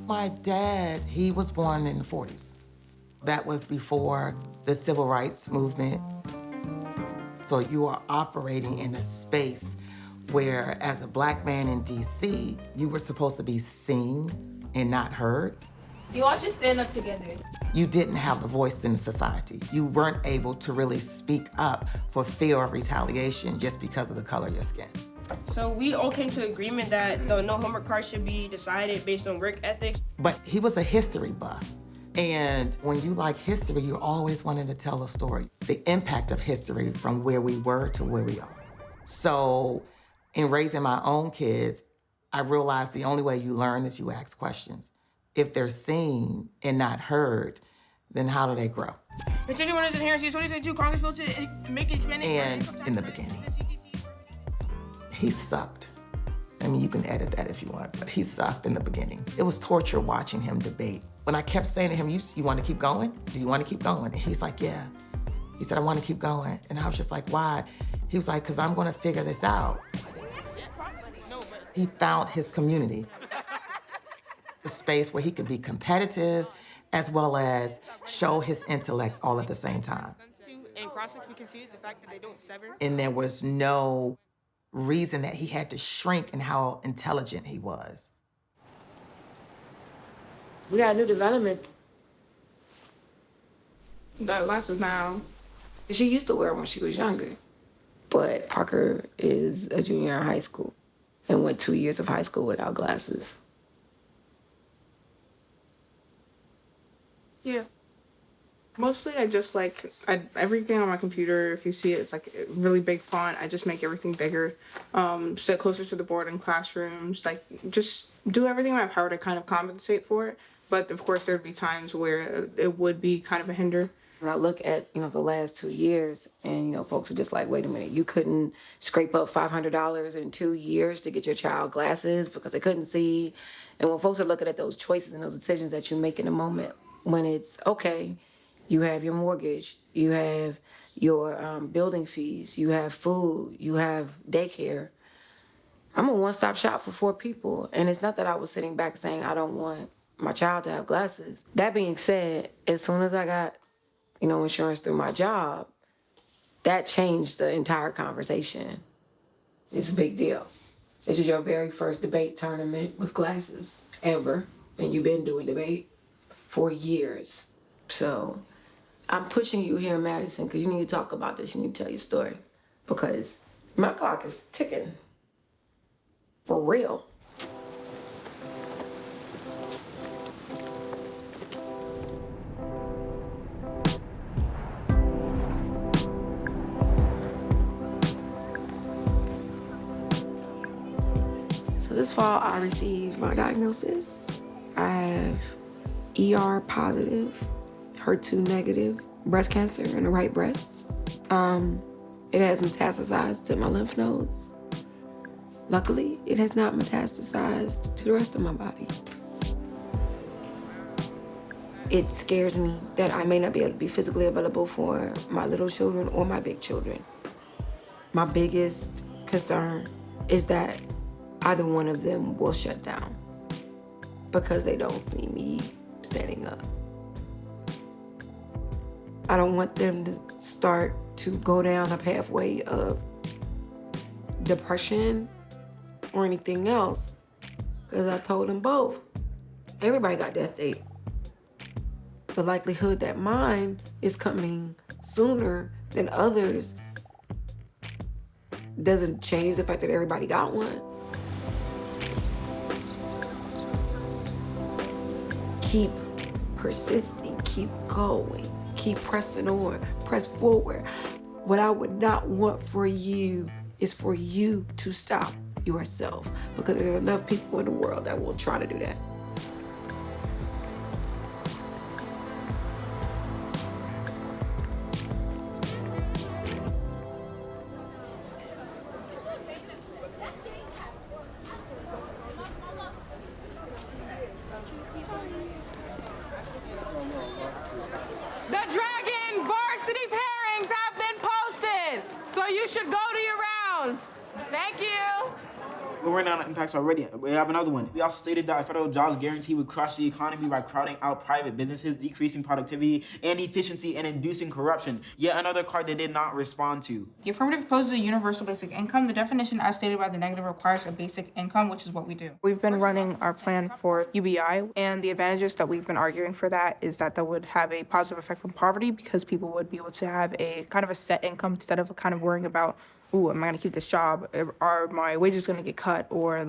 My dad, he was born in the 40s. That was before the civil rights movement. So you are operating in a space where, as a black man in D.C., you were supposed to be seen and not heard. You all should stand up together. You didn't have the voice in society. You weren't able to really speak up for fear of retaliation just because of the color of your skin. So we all came to agreement that the no homework card should be decided based on work ethics. But he was a history buff. And when you like history, you always wanted to tell a story, the impact of history from where we were to where we are. So in raising my own kids, I realized the only way you learn is you ask questions. If they're seen and not heard, then how do they grow? Petition winners and heresy 2022 Congress bill to make expanding. And in the beginning, he sucked. I mean, you can edit that if you want, but he sucked in the beginning. It was torture watching him debate. When I kept saying to him, you want to keep going? Do you want to keep going? And he's like, yeah. He said, I want to keep going. And I was just like, why? He was like, because I'm going to figure this out. He found his community, the space where he could be competitive as well as show his intellect all at the same time. In cross-sex, we conceded the fact that they don't sever. And there was no reason that he had to shrink in how intelligent he was. We got a new development. The glasses now. She used to wear them when she was younger. But Parker is a junior in high school and went 2 years of high school without glasses. Yeah. Mostly I just like, everything on my computer, if you see it, it's like a really big font. I just make everything bigger, sit closer to the board in classrooms, like just do everything in my power to kind of compensate for it. But of course there'd be times where it would be kind of a hinder. When I look at, the last 2 years and, folks are just like, wait a minute, you couldn't scrape up $500 in 2 years to get your child glasses because they couldn't see. And when folks are looking at those choices and those decisions that you make in the moment, when it's, okay, you have your mortgage, you have your building fees, you have food, you have daycare. I'm a one-stop shop for 4 people. And it's not that I was sitting back saying I don't want my child to have glasses. That being said, as soon as I got insurance through my job, that changed the entire conversation. It's a big deal. This is your very first debate tournament with glasses ever, and you've been doing debate for years. So I'm pushing you here, Madison, because you need to talk about this. You need to tell your story, because my clock is ticking. For real. So this fall, I received my diagnosis. I have ER positive, HER2 negative, breast cancer in the right breast. It has metastasized to my lymph nodes. Luckily, it has not metastasized to the rest of my body. It scares me that I may not be able to be physically available for my little children or my big children. My biggest concern is that either one of them will shut down because they don't see me standing up. I don't want them to start to go down a pathway of depression or anything else, because I told them both. Everybody got death date. The likelihood that mine is coming sooner than others doesn't change the fact that everybody got one. Keep persisting, keep going, keep pressing on, press forward. What I would not want for you is for you to stop yourself, because there's enough people in the world that will try to do that. The Dragon varsity pairings have been posted, so you should go to your rounds. Thank you. We're running out of impacts already. We have another one. We also stated that a federal jobs guarantee would crush the economy by crowding out private businesses, decreasing productivity and efficiency, and inducing corruption. Yet another card they did not respond to. The affirmative proposes a universal basic income. The definition as stated by the negative requires a basic income, which is what we do. We've been running our plan for UBI, and the advantages that we've been arguing for that is that would have a positive effect on poverty, because people would be able to have a kind of a set income instead of kind of worrying about, ooh, am I gonna keep this job? Are my wages gonna get cut? Or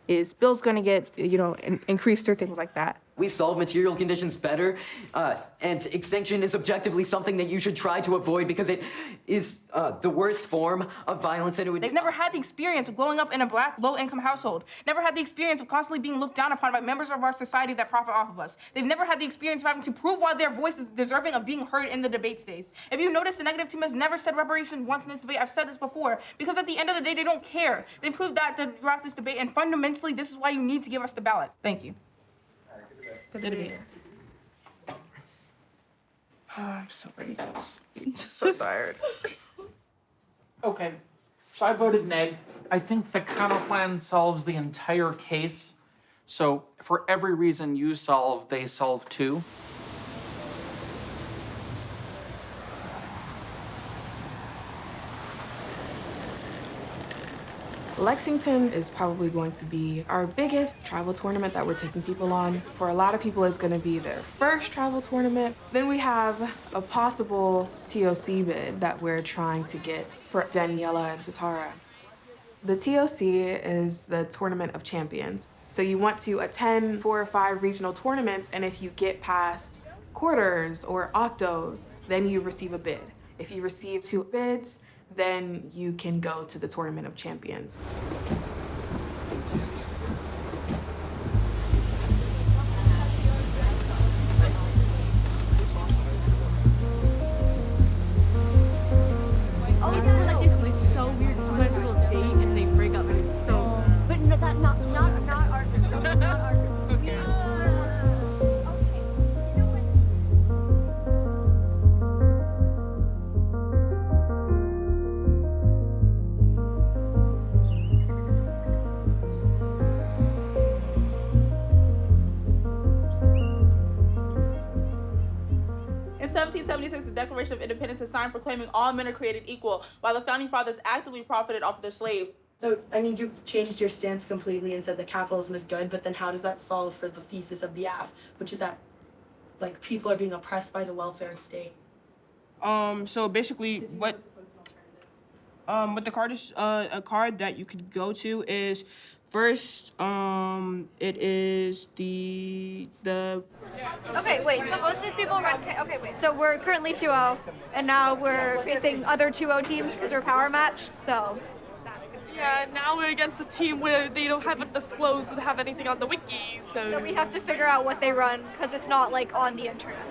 is bills gonna get, increased or things like that? We solve material conditions better, and extinction is objectively something that you should try to avoid because it is the worst form of violence, and it would... They've never had the experience of growing up in a Black, low-income household. Never had the experience of constantly being looked down upon by members of our society that profit off of us. They've never had the experience of having to prove why their voice is deserving of being heard in the debate stage. If you notice, the negative team has never said reparations once in this debate. I've said this before, because at the end of the day, they don't care. They've proved that throughout this debate, and fundamentally, this is why you need to give us the ballot. Thank you. Good debate. Oh, I'm so ready to sleep. So tired. Okay, so I voted nay. I think the counter plan solves the entire case. So for every reason you solve, they solve too. Lexington is probably going to be our biggest travel tournament that we're taking people on. For a lot of people, it's going to be their first travel tournament. Then we have a possible TOC bid that we're trying to get for Daniella and Satara. The TOC is the Tournament of Champions. So you want to attend 4 or 5 regional tournaments, and if you get past quarters or octos, then you receive a bid. If you receive 2 bids, then you can go to the Tournament of Champions. Declaration of Independence is signed proclaiming all men are created equal, while the Founding Fathers actively profited off of the slaves. So, I mean, you changed your stance completely and said that capitalism is good, but then how does that solve for the thesis of the AF, which is that, like, people are being oppressed by the welfare state? So basically, what the card is, a card that you could go to is, first, it is the. Okay, wait, so most of these people run, okay, wait. So we're currently 2-0, and now we're facing other 2-0 teams because we're power matched, so. Yeah, now we're against a team where they haven't disclosed and have anything on the wiki, So we have to figure out what they run, because it's not, like, on the internet.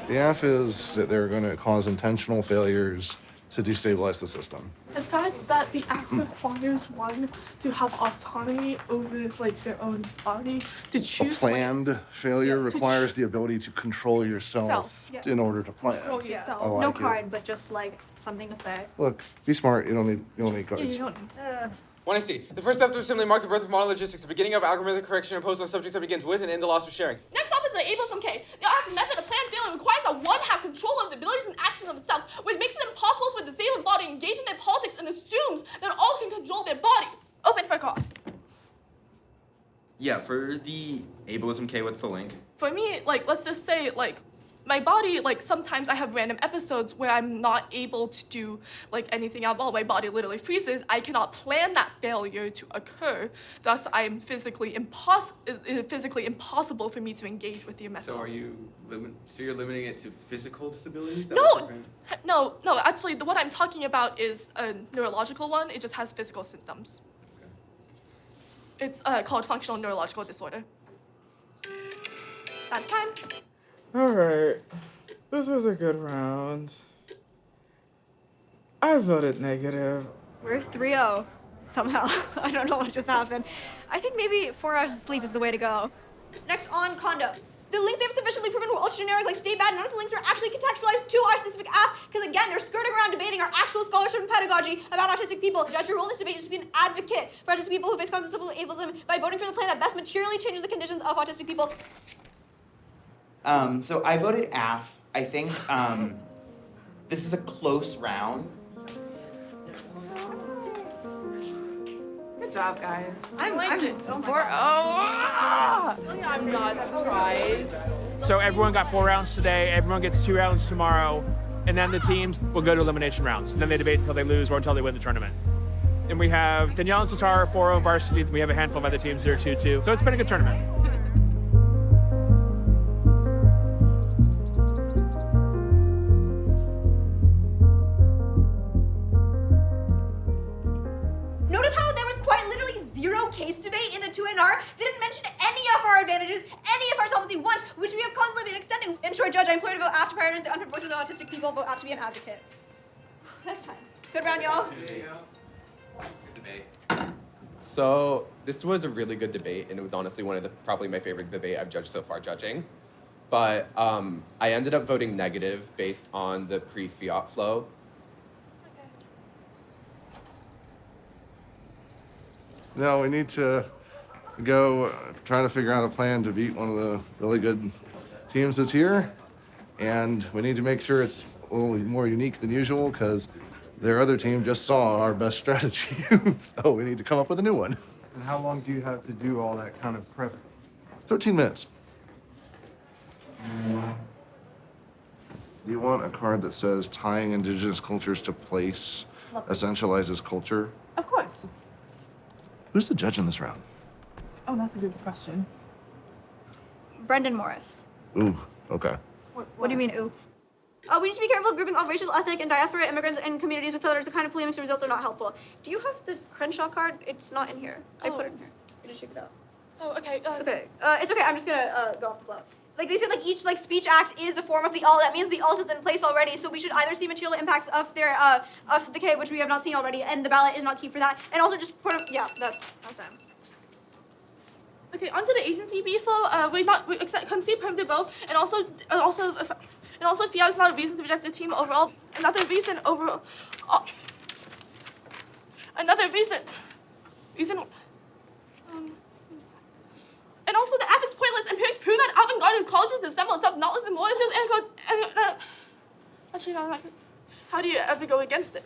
The AF is that they're going to cause intentional failures to destabilize the system. The fact that the act requires one to have autonomy over like their own body, to A choose planned failure to requires the ability to control yourself Yeah. in order to plan. Control yourself. I like No it. card, but just, like, something to say. Look, be smart. You don't need cards. When I see. The first step to assembly mark the birth of modern logistics, the beginning of algorithmic correction imposed on subjects that begins with and end the loss of sharing. Next up is the ableism K. The AF's method of planned failing requires that one have control of the abilities and actions of themselves, which makes it impossible for the disabled body to engage in their politics and assumes that all can control their bodies. Open for cost. Yeah, for the ableism K, what's the link? For me, like, let's just say, like, my body, like, sometimes I have random episodes where I'm not able to do, like, anything at all. My body literally freezes. I cannot plan that failure to occur. Thus, I am physically impossible for me to engage with the method. So are you you're limiting it to physical disabilities? No, actually, the one I'm talking about is a neurological one. It just has physical symptoms. Okay. It's called functional neurological disorder. That's time. All right, this was a good round. I voted negative. We're 3-0 somehow. I don't know what just happened. I think maybe 4 hours of sleep is the way to go. Next, on conduct. The links they have sufficiently proven were ultra generic, like stay bad. None of the links were actually contextualized to our specific app, because again, they're skirting around debating our actual scholarship and pedagogy about autistic people. Judge, your role in this debate is to be an advocate for autistic people who face constant ableism by voting for the plan that best materially changes the conditions of autistic people. So I voted AF. I think this is a close round. Good job, guys. I'm not surprised. So everyone got 4 rounds today. Everyone gets 2 rounds tomorrow. And then the teams will go to elimination rounds. And then they debate until they lose or until they win the tournament. And we have Daniella and Satar, 4-0 varsity. We have a handful of other teams that are 2-2. So it's been a good tournament. Notice how there was quite literally zero case debate in the 2NR? They didn't mention any of our advantages, any of our solvency once, which we have constantly been extending. In short, Judge, I implore you to vote AF to prioritize the unheard voices of autistic people, vote AF to be an advocate. Next time. Good round, y'all. Good debate. So this was a really good debate, and it was honestly probably my favorite debate I've judged so far judging. But I ended up voting negative based on the pre-fiat flow. No, we need to go try to figure out a plan to beat one of the really good teams that's here. And we need to make sure it's a little more unique than usual because their other team just saw our best strategy. So we need to come up with a new one. And how long do you have to do all that kind of prep? 13 minutes. Do you want a card that says tying indigenous cultures to place essentializes culture? Of course. Who's the judge in this round? Oh, that's a good question. Brendan Morris. Ooh, okay. What do you mean, ooh? We need to be careful of grouping all racial, ethnic, and diaspora immigrants and communities with others. The kind of polemics results are not helpful. Do you have the Crenshaw card? It's not in here. I put it in here. I just check it out. Oh, okay. Okay. It's okay. I'm just gonna go off the flow. Like they said, like each like speech act is a form of the alt. That means the alt is in place already. So we should either see material impacts of their of the K, which we have not seen already, and the ballot is not key for that. And also just put that's them. Okay, onto the agency B flow. We concede primitive vote, and also fiat is not a reason to reject the team overall. Another reason. And also the F is pointless, and parents prove that avant-garde colleges dissemble itself not with the more just actually no, how do you ever go against it?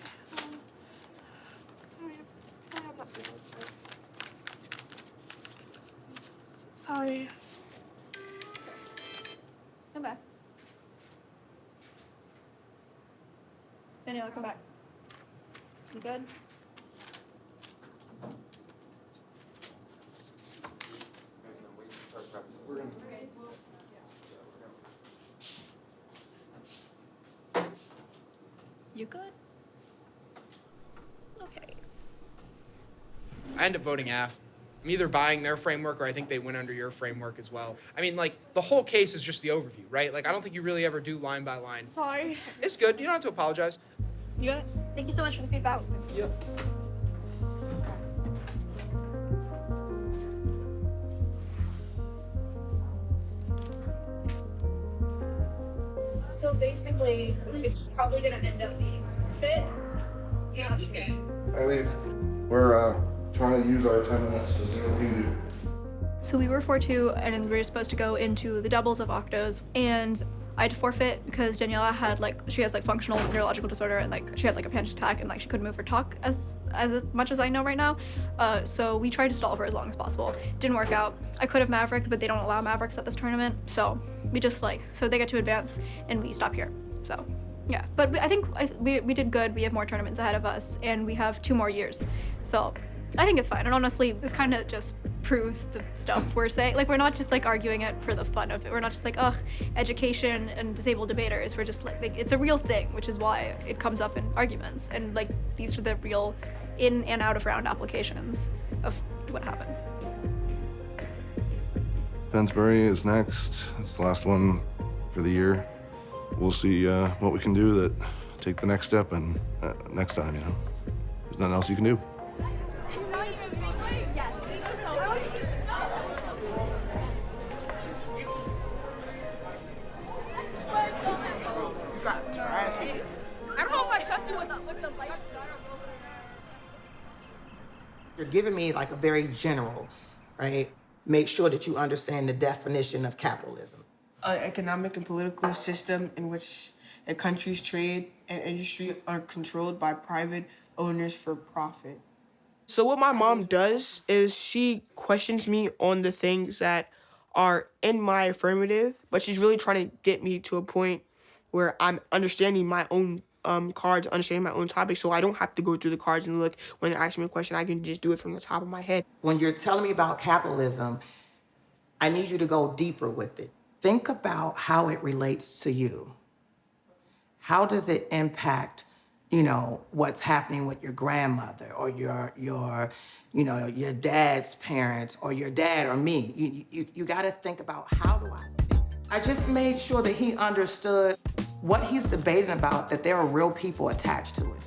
Sorry. Come back. Daniella, come back. You good? You good? Okay. I end up voting F. I'm either buying their framework or I think they went under your framework as well. I mean, like, the whole case is just the overview, right? Like, I don't think you really ever do line by line. Sorry. It's good. You don't have to apologize. You got it? Thank you so much for the feedback. Yep. So basically, it's probably gonna end up being fit. Yeah. I leave. We're trying to use our 10 minutes to see what we can do. So we were 4-2, and then we were supposed to go into the doubles of octos, and I had to forfeit because Daniella had she has functional neurological disorder, and she had a panic attack, and she couldn't move or talk as much as I know right now. So we tried to stall for as long as possible. Didn't work out. I could have mavericked, but they don't allow mavericks at this tournament. So we just so they get to advance, and we stop here. So yeah, but I think we did good. We have more tournaments ahead of us, and we have 2 more years. So I think it's fine. And honestly, this kind of just proves the stuff we're saying. We're not just arguing it for the fun of it. We're not just ugh, education and disabled debaters. We're just it's a real thing, which is why it comes up in arguments. And these are the real in and out of round applications of what happens. Pennsbury is next. It's the last one for the year. We'll see what we can do that take the next step, and next time, there's nothing else you can do. I don't know if I trust you with the lights. You're giving me a very general, right? Make sure that you understand the definition of capitalism. An economic and political system in which a country's trade and industry are controlled by private owners for profit. So what my mom does is she questions me on the things that are in my affirmative, but she's really trying to get me to a point where I'm understanding my own cards, understanding my own topic, so I don't have to go through the cards and look. When they ask me a question, I can just do it from the top of my head. When you're telling me about capitalism, I need you to go deeper with it. Think about how it relates to you. How does it impact, what's happening with your grandmother or your dad's parents or your dad or me? You got to think about, how do I think? I just made sure that he understood what he's debating about, that there are real people attached to it,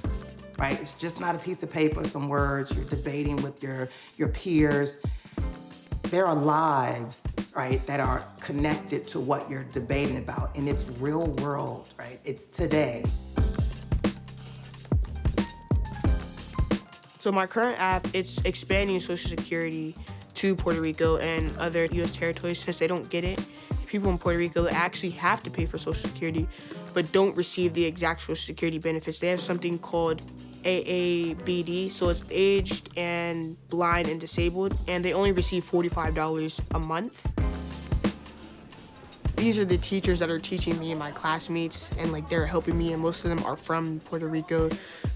right? It's just not a piece of paper, some words. You're debating with your peers. There are lives, right, that are connected to what you're debating about, and it's real world, right? It's today. So my current app, it's expanding Social Security to Puerto Rico and other U.S. territories since they don't get it. People in Puerto Rico actually have to pay for Social Security, but don't receive the exact Social Security benefits. They have something called AABD, so it's aged and blind and disabled, and they only receive $45 a month. These are the teachers that are teaching me and my classmates, and they're helping me, and most of them are from Puerto Rico.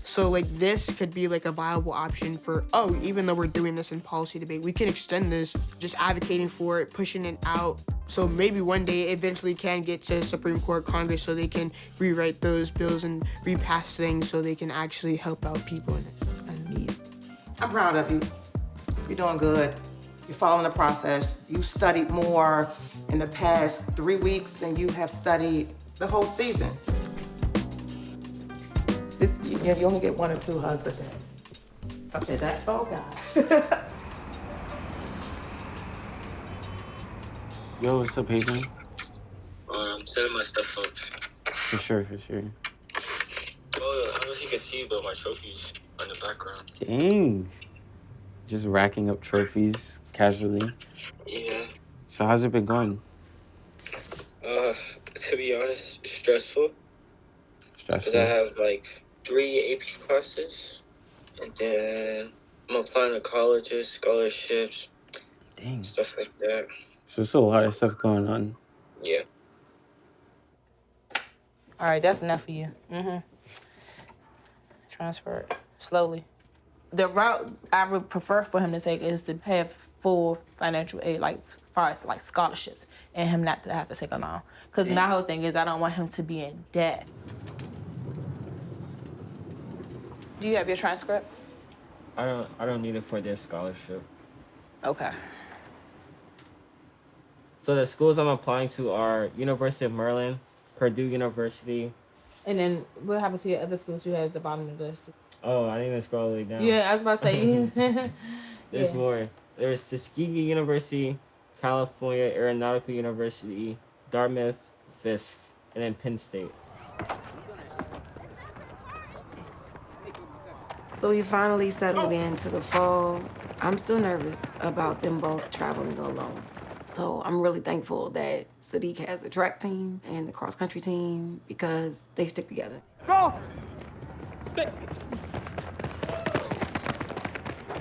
So this could be a viable option for, even though we're doing this in policy debate, we can extend this, just advocating for it, pushing it out. So maybe one day it eventually can get to Supreme Court, Congress, so they can rewrite those bills and repass things so they can actually help out people in need. I'm proud of you. You're doing good. You're following the process. You've studied more in the past 3 weeks than you have studied the whole season. You only get 1 or 2 hugs a day. Okay, oh God. Yo, what's up, Adrian? I'm setting my stuff up. For sure. Oh, I don't know if you can see, but my trophies are in the background. Dang. Just racking up trophies casually. Yeah. So how's it been going? To be honest, stressful. Because Stressful? I have like 3 AP classes, and then I'm applying to colleges, scholarships, Dang. stuff like that. So there's a lot of stuff going on. Yeah. All right, that's enough for you. Transfer it slowly. The route I would prefer for him to take is to have full financial aid, like as far as like scholarships, and him not to have to take a loan. Because my whole thing is I don't want him to be in debt. Do you have your transcript? I don't need it for this scholarship. Okay. So the schools I'm applying to are University of Maryland, Purdue University. And then what happened to your other schools you had at the bottom of the list? Oh, I didn't even scroll all the way down. Yeah, I was about to say. There's Yeah. more. There's Tuskegee University, California Aeronautical University, Dartmouth, Fisk, and then Penn State. So we finally settled into the fall. I'm still nervous about them both traveling alone. So I'm really thankful that Sadiq has the track team and the cross country team because they stick together. Go! Stay.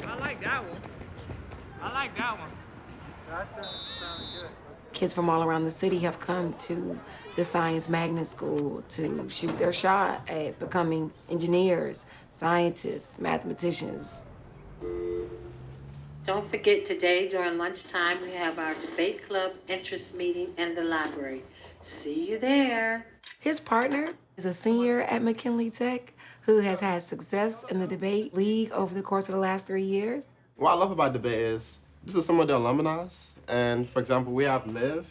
I like that one. I like that one. That sounds good. Kids from all around the city have come to the Science Magnet School to shoot their shot at becoming engineers, scientists, mathematicians. Don't forget today during lunchtime we have our debate club interest meeting in the library. See you there. His partner is a senior at McKinley Tech who has had success in the debate league over the course of the last 3 years. What I love about debate is this is some of the alumni. And for example, we have Liv.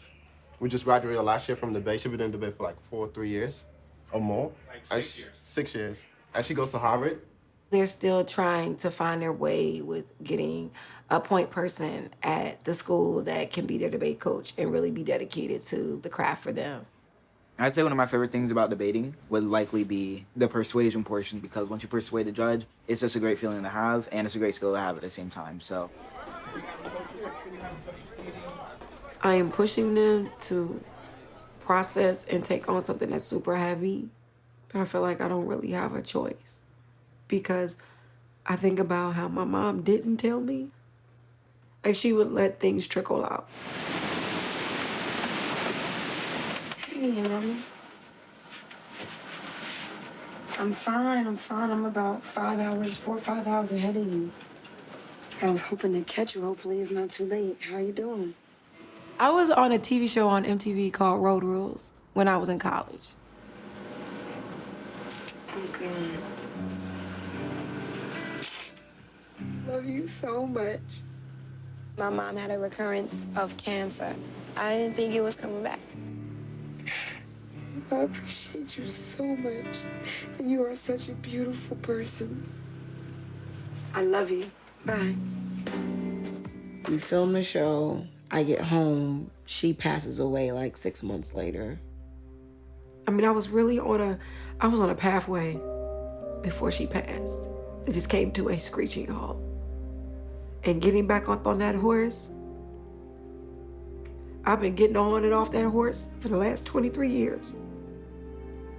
We just graduated last year from debate. She's been in debate for like 3 years or more. Like 6 years. 6 years. And she goes to Harvard. They're still trying to find their way with getting a point person at the school that can be their debate coach and really be dedicated to the craft for them. I'd say one of my favorite things about debating would likely be the persuasion portion, because once you persuade a judge, it's just a great feeling to have, and it's a great skill to have at the same time, so. I am pushing them to process and take on something that's super heavy, but I feel like I don't really have a choice because I think about how my mom didn't tell me. Like, she would let things trickle out. Hey, Mama. I'm fine. I'm about 4 or 5 hours ahead of you. I was hoping to catch you. Hopefully it's not too late. How you doing? I was on a TV show on MTV called Road Rules when I was in college. Okay. Love you so much. My mom had a recurrence of cancer. I didn't think it was coming back. I appreciate you so much. You are such a beautiful person. I love you. Bye. We film the show. I get home. She passes away like 6 months later. I mean, I was on a pathway before she passed. It just came to a screeching halt. And getting back on that horse, I've been getting on and off that horse for the last 23 years.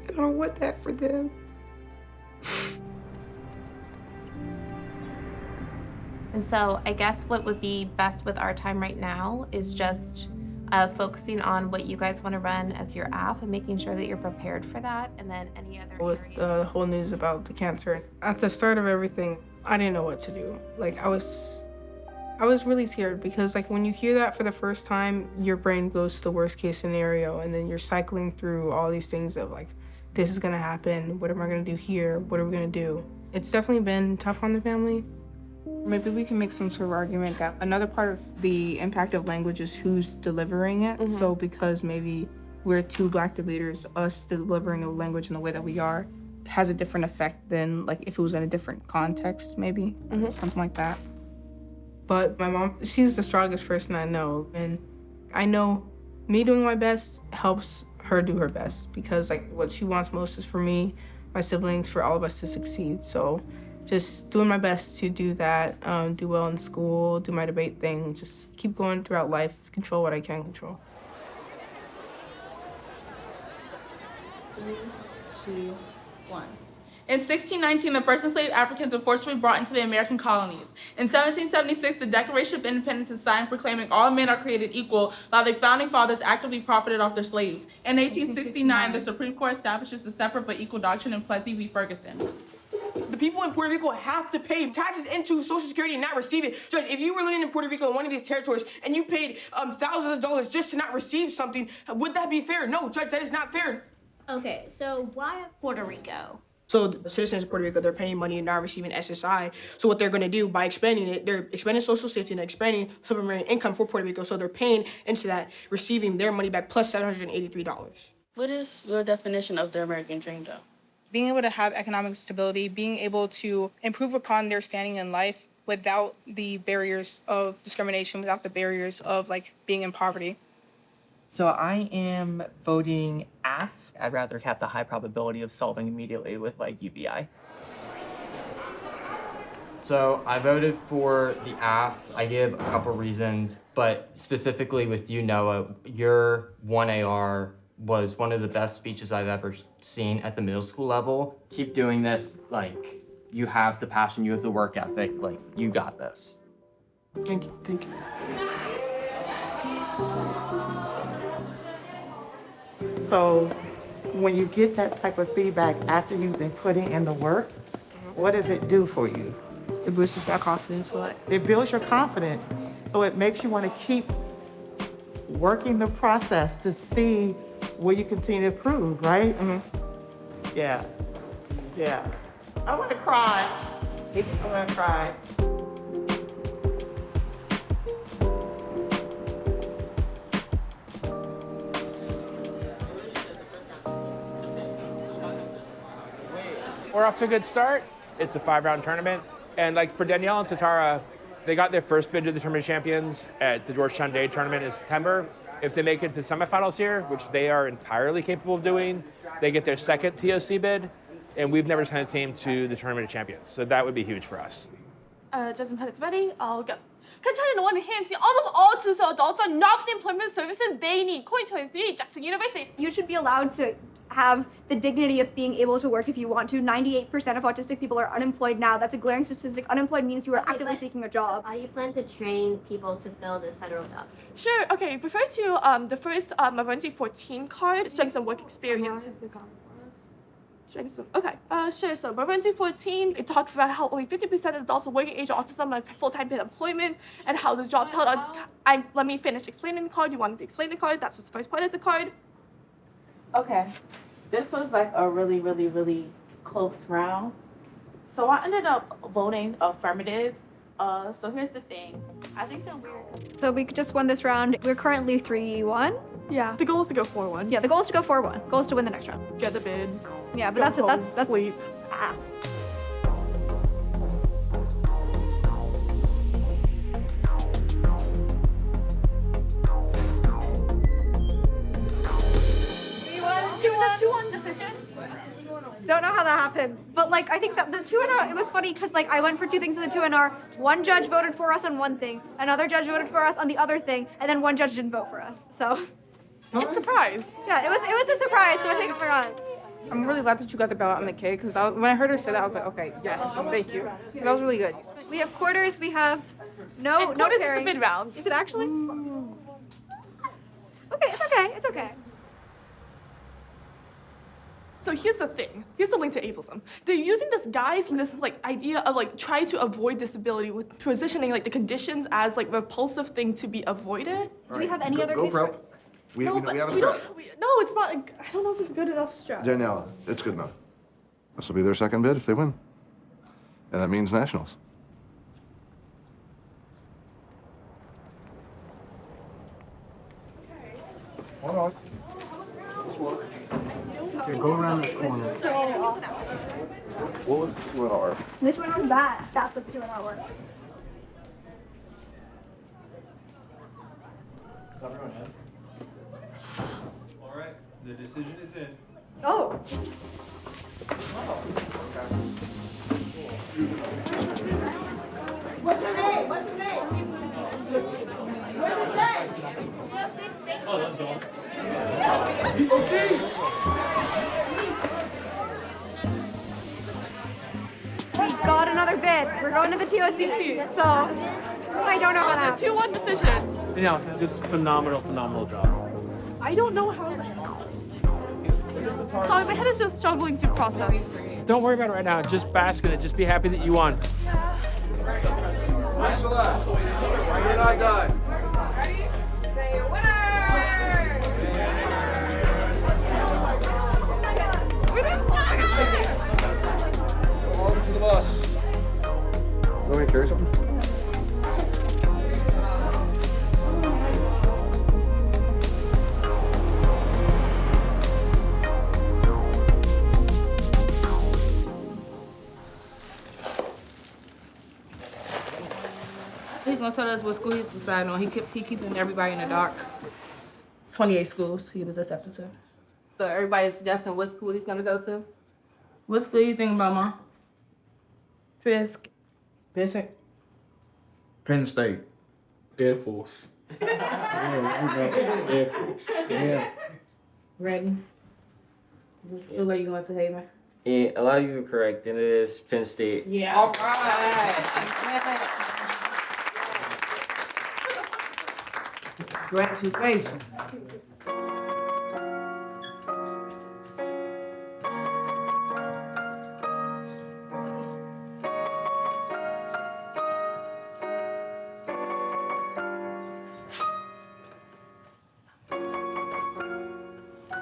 And I don't want that for them. And so I guess what would be best with our time right now is just focusing on what you guys want to run as your AF and making sure that you're prepared for that, and then any other With the whole news about the cancer, at the start of everything, I didn't know what to do. Like, I was really scared because, like, when you hear that for the first time, your brain goes to the worst case scenario, and then you're cycling through all these things of, like, this is gonna happen, what am I gonna do here, what are we gonna do? It's definitely been tough on the family. Maybe we can make some sort of argument that another part of the impact of language is who's delivering it. So because maybe we're two Black debaters, us delivering the language in the way that we are has a different effect than like if it was in a different context, maybe, something like that. But my mom, she's the strongest person I know. And I know me doing my best helps her do her best because like what she wants most is for me, my siblings, for all of us to succeed. So just doing my best to do that, do well in school, do my debate thing, just keep going throughout life, control what I can control. 3, 2, 1. In 1619, the first enslaved Africans were forcibly brought into the American colonies. In 1776, the Declaration of Independence is signed proclaiming all men are created equal, while the founding fathers actively profited off their slaves. In 1869, the Supreme Court establishes the separate but equal doctrine in Plessy v. Ferguson. The people in Puerto Rico have to pay taxes into Social Security and not receive it. Judge, if you were living in Puerto Rico in one of these territories and you paid thousands of dollars just to not receive something, would that be fair? No, Judge, that is not fair. Okay, so why Puerto Rico? So the citizens of Puerto Rico, they're paying money and not receiving SSI. So what they're going to do by expanding it, they're expanding social safety and expanding supplementary income for Puerto Rico. So they're paying into that, receiving their money back plus $783. What is your definition of the American dream, though? Being able to have economic stability, being able to improve upon their standing in life without the barriers of discrimination, without the barriers of being in poverty. So I am voting AF. I'd rather have the high probability of solving immediately with UBI. So I voted for the AF. I give a couple reasons, but specifically with you, Noah, your 1AR was one of the best speeches I've ever seen at the middle school level. Keep doing this. You have the passion, you have the work ethic, you got this. Thank you, thank you. So when you get that type of feedback after you've been putting in the work, what does it do for you? It boosts your confidence a lot. It builds your confidence. So it makes you want to keep working the process to see where you continue to improve, right? Mm-hmm. Yeah. Yeah. I want to cry. I want to cry. We're off to a good start. It's a 5-round tournament. And for Daniella and Satara, they got their first bid to the tournament champions at the Georgetown Day Tournament in September. If they make it to the semifinals here, which they are entirely capable of doing, they get their second TOC bid. And we've never sent a team to the Tournament of Champions. So that would be huge for us. Judging Pettit's ready, I'll go. Contending on one hand, see, almost all TOC adults are not the employment services they need. Coin 23, Jackson University. You should be allowed to have the dignity of being able to work if you want to. 98% of autistic people are unemployed now. That's a glaring statistic. Unemployed means you are actively seeking a job. How do you plan to train people to fill this federal job? Sure, okay, refer to the first Mobility 14 card, strengths and work experience. Okay, sure. So Mobility 14, it talks about how only 50% of adults with working age autism are full-time paid employment and how the job's held on. Let me finish explaining the card. You wanted to explain the card? That's just the first part of the card. Okay. This was a really, really, really close round. So I ended up voting affirmative. So here's the thing. I think that So we just won this round. We're currently 3-1. Yeah, the goal is to go 4-1. Yeah, the goal is to go 4-1. Goal is to win the next round. Get the bid. Yeah, but that's it. That's sleep. Ah. Don't know how that happened, but I think that the 2NR, it was funny because I went for two things in the 2NR. One judge voted for us on one thing, another judge voted for us on the other thing, and then one judge didn't vote for us. So it's a surprise. Yeah, it was a surprise. So I think we're on. I'm really glad that you got the ballot on the K because when I heard her say that, I was like, okay, yes, thank you. That was really good. We have quarters. We have no quarters pairings. is the mid rounds. Is it actually? Okay, it's okay. It's okay. So here's the thing. Here's the link to ableism. They're using this guise and this idea of try to avoid disability with positioning the conditions as repulsive thing to be avoided. Do we have any other case? We have a no, strat. it's not. I don't know if it's good enough strat. Daniella, it's good enough. This will be their second bid if they win. And that means nationals. Hold on. Okay, go around the corner. What was the 2NR? The 2NR was bad. That's what the 2NR work. All right, the decision is in. Oh. Okay. Cool. What's your name? What's his name? What's his name? Oh, that's all. We got another bid. We're going to the TOC, so I don't know about that. 2-1 decision. Just phenomenal job. I don't know how. Sorry, my head is just struggling to process. Don't worry about it right now. Just bask in it. Just be happy that you won. Celeste, you're not done. Say winner! Welcome to the bus. You want me to carry something? He's gonna tell us what school he's deciding on. He keeping everybody in the dark. 28 schools he was accepted to. So everybody's suggesting what school he's gonna go to? What school you think about, Mom? Fisk. Fisk. Penn State. Air Force. Air Force. Yeah. Ready? What school are you going to, Haven? Yeah, a lot of you are correct, and it is Penn State. Yeah. All right. Congratulations.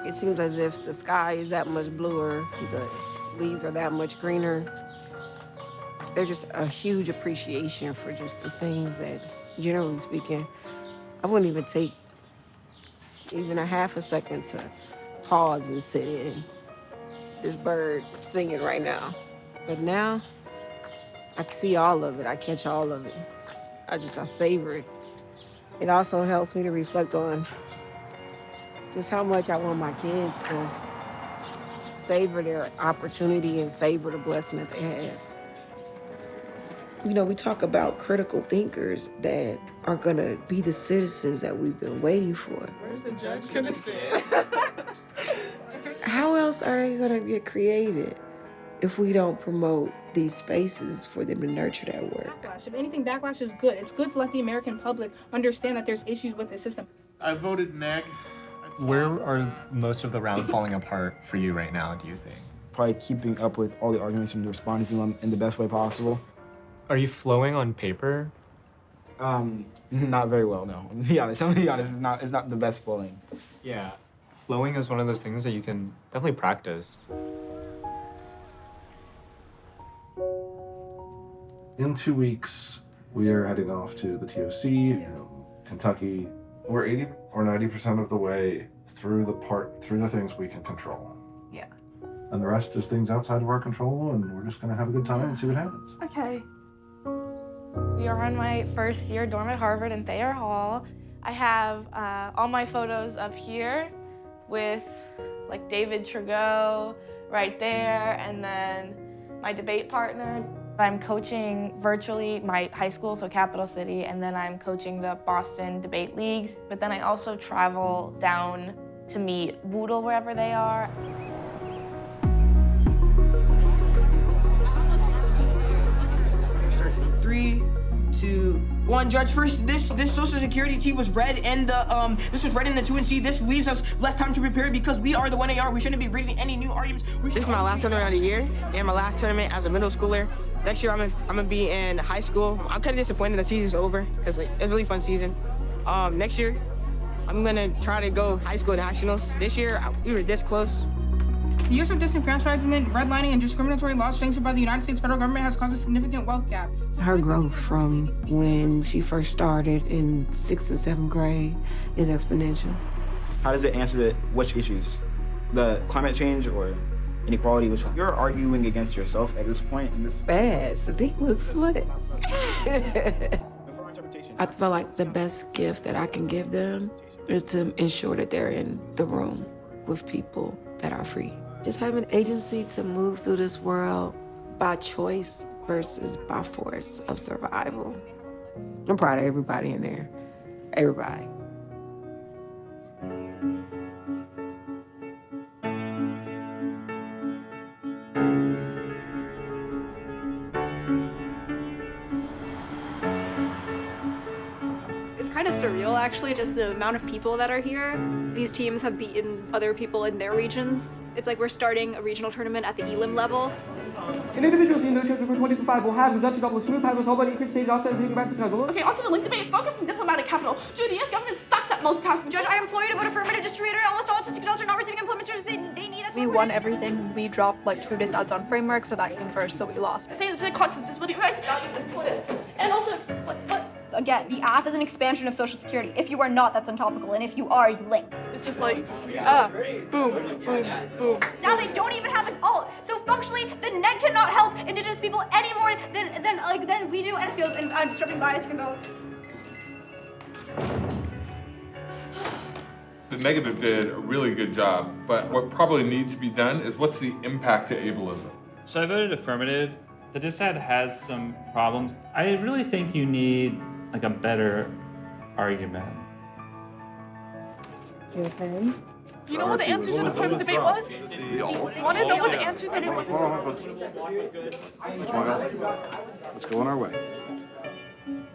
It seems as if the sky is that much bluer, the leaves are that much greener. There's just a huge appreciation for just the things that, generally speaking, I wouldn't even take even a half a second to pause and sit in. This bird singing right now. But now, I can see all of it. I catch all of it. I savor it. It also helps me to reflect on just how much I want my kids to savor their opportunity and savor the blessing that they have. You know, we talk about critical thinkers that are gonna be the citizens that we've been waiting for. Where's the judge gonna sit? How else are they gonna get created if we don't promote these spaces for them to nurture that work? If anything, backlash is good. It's good to let the American public understand that there's issues with the system. I voted neg. Where are most of the rounds falling apart for you right now, do you think? Probably keeping up with all the arguments and responding to them in the best way possible. Are you flowing on paper? Not very well, no. I'm gonna be honest, it's not the best flowing. Yeah. Flowing is one of those things that you can definitely practice. In 2 weeks, we are heading off to the TOC, Kentucky. We're 80 or 90% of the way through the things we can control. Yeah. And the rest is things outside of our control, and we're just gonna have a good time and see what happens. Okay. We are on my first year dorm at Harvard in Thayer Hall. I have all my photos up here with like David Trudeau right there, and then my debate partner. I'm coaching virtually my high school, so Capital City, and then I'm coaching the Boston Debate Leagues. But then I also travel down to meet Woodle wherever they are. 3, 2, 1. Judge, first, this Social Security team was read in the this was read in the 2NC. This leaves us less time to prepare because we are the 1AR. We shouldn't be reading any new arguments. This is my last tournament of the year and my last tournament as a middle schooler. Next year, I'm gonna be in high school. I'm kind of disappointed the season's over because it's a really fun season. Next year, I'm gonna try to go high school nationals. This year, we were this close. The years of disenfranchisement, redlining, and discriminatory laws sanctioned by the United States federal government has caused a significant wealth gap. Her growth from when she first started in 6th and 7th grade is exponential. How does it answer which issues? The climate change or inequality, which you're arguing against yourself at this point in this? Bad, Sadiq looks slick. I feel like the best gift that I can give them is to ensure that they're in the room with people that are free. Just having agency to move through this world by choice versus by force of survival. I'm proud of everybody in there. Everybody. It's kind of surreal, actually, just the amount of people that are here. These teams have beaten other people in their regions. It's like we're starting a regional tournament at the elim level. An individual team that shows for 20-5 will have Dutch double smooth paddles, whole body increase stage offset and taking back the tuggle. Okay, on to the link debate. Focus on diplomatic capital. Dude, the US government sucks at multitasking. Judge, I implore you to vote affirmative just to reiterate almost all autistic adults are not receiving employment services they need. That's We won everything. We dropped like 2 days outs on framework, so that came first, so we lost. Saying this really concept disability, right? And also, what? Again, the AF is an expansion of Social Security. If you are not, that's untopical, and if you are, you link. It's just like, boom, boom, boom. Now they don't even have an alt, so functionally, the NEG cannot help Indigenous people any more than we do, and skills, and I'm disrupting bias, you can vote. The negative did a really good job, but what probably needs to be done is what's the impact to ableism? So I voted affirmative. The dissent has some problems. I really think you need like a better argument. You okay? You know what the answer to the point of debate was? You want to know what the answer to it was? Let's go on our way.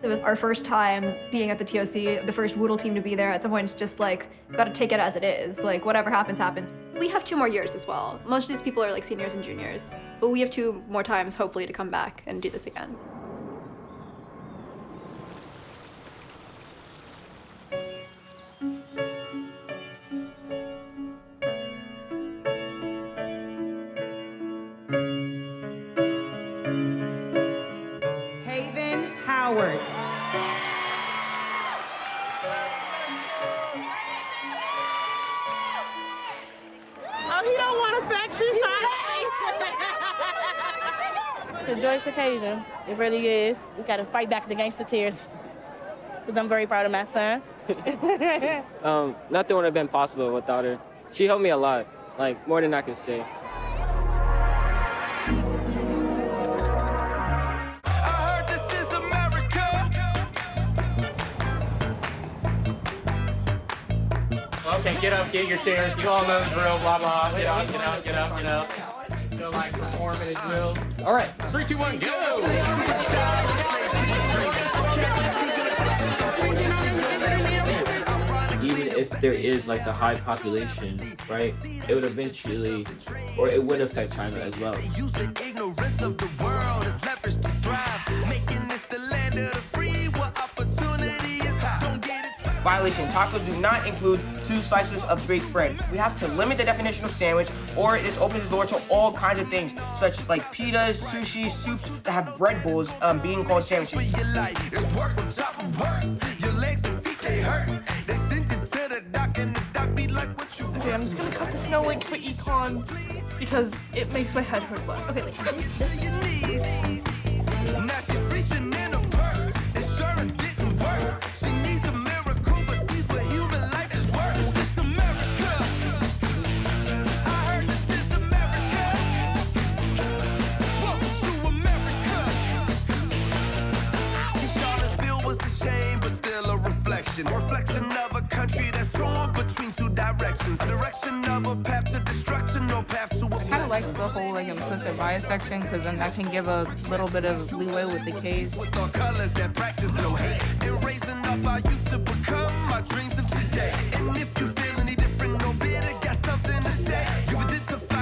It was our first time being at the TOC, the first Woodle team to be there. At some point, it's just like, gotta take it as it is. Like, whatever happens, happens. We have 2 more years as well. Most of these people are like seniors and juniors, but we have 2 more times, hopefully, to come back and do this again. Haven Howard. Oh, he don't want to fact you, It's a joyous occasion. It really is. We got to fight back the gangster tears. Because I'm very proud of my son. Nothing would have been possible without her. She helped me a lot, like more than I could say. Okay, get up, get your chairs. You all know the drill, blah, blah. Get up, get up. Feel like performing a drill. All right, 3, 2, 1, go! Even if there is like a high population, right, it would eventually, or it would affect China as well. Violation. Tacos do not include 2 slices of baked bread. We have to limit the definition of sandwich, or this opens the door to all kinds of things, such like pitas, sushi, soups that have bread bowls being called sandwiches. Okay, I'm just gonna cut this no link for econ because it makes my head hurt less. Okay, now she's reaching in a purse. Insurance getting work. She needs a miracle, but sees what human life is worth. Is this America? I heard this is America. Welcome to America. See, Charlottesville was a shame, but still a reflection. A reflection of a country that's torn between 2 directions. A direction of a path to destruction or path to a I kind of like the whole like implicit bias section because then that can give a little bit of leeway with the case. With all colors that practice no hate. And raising up our youth to become our dreams of today. And if you feel any different or bitter, got something to say. You identify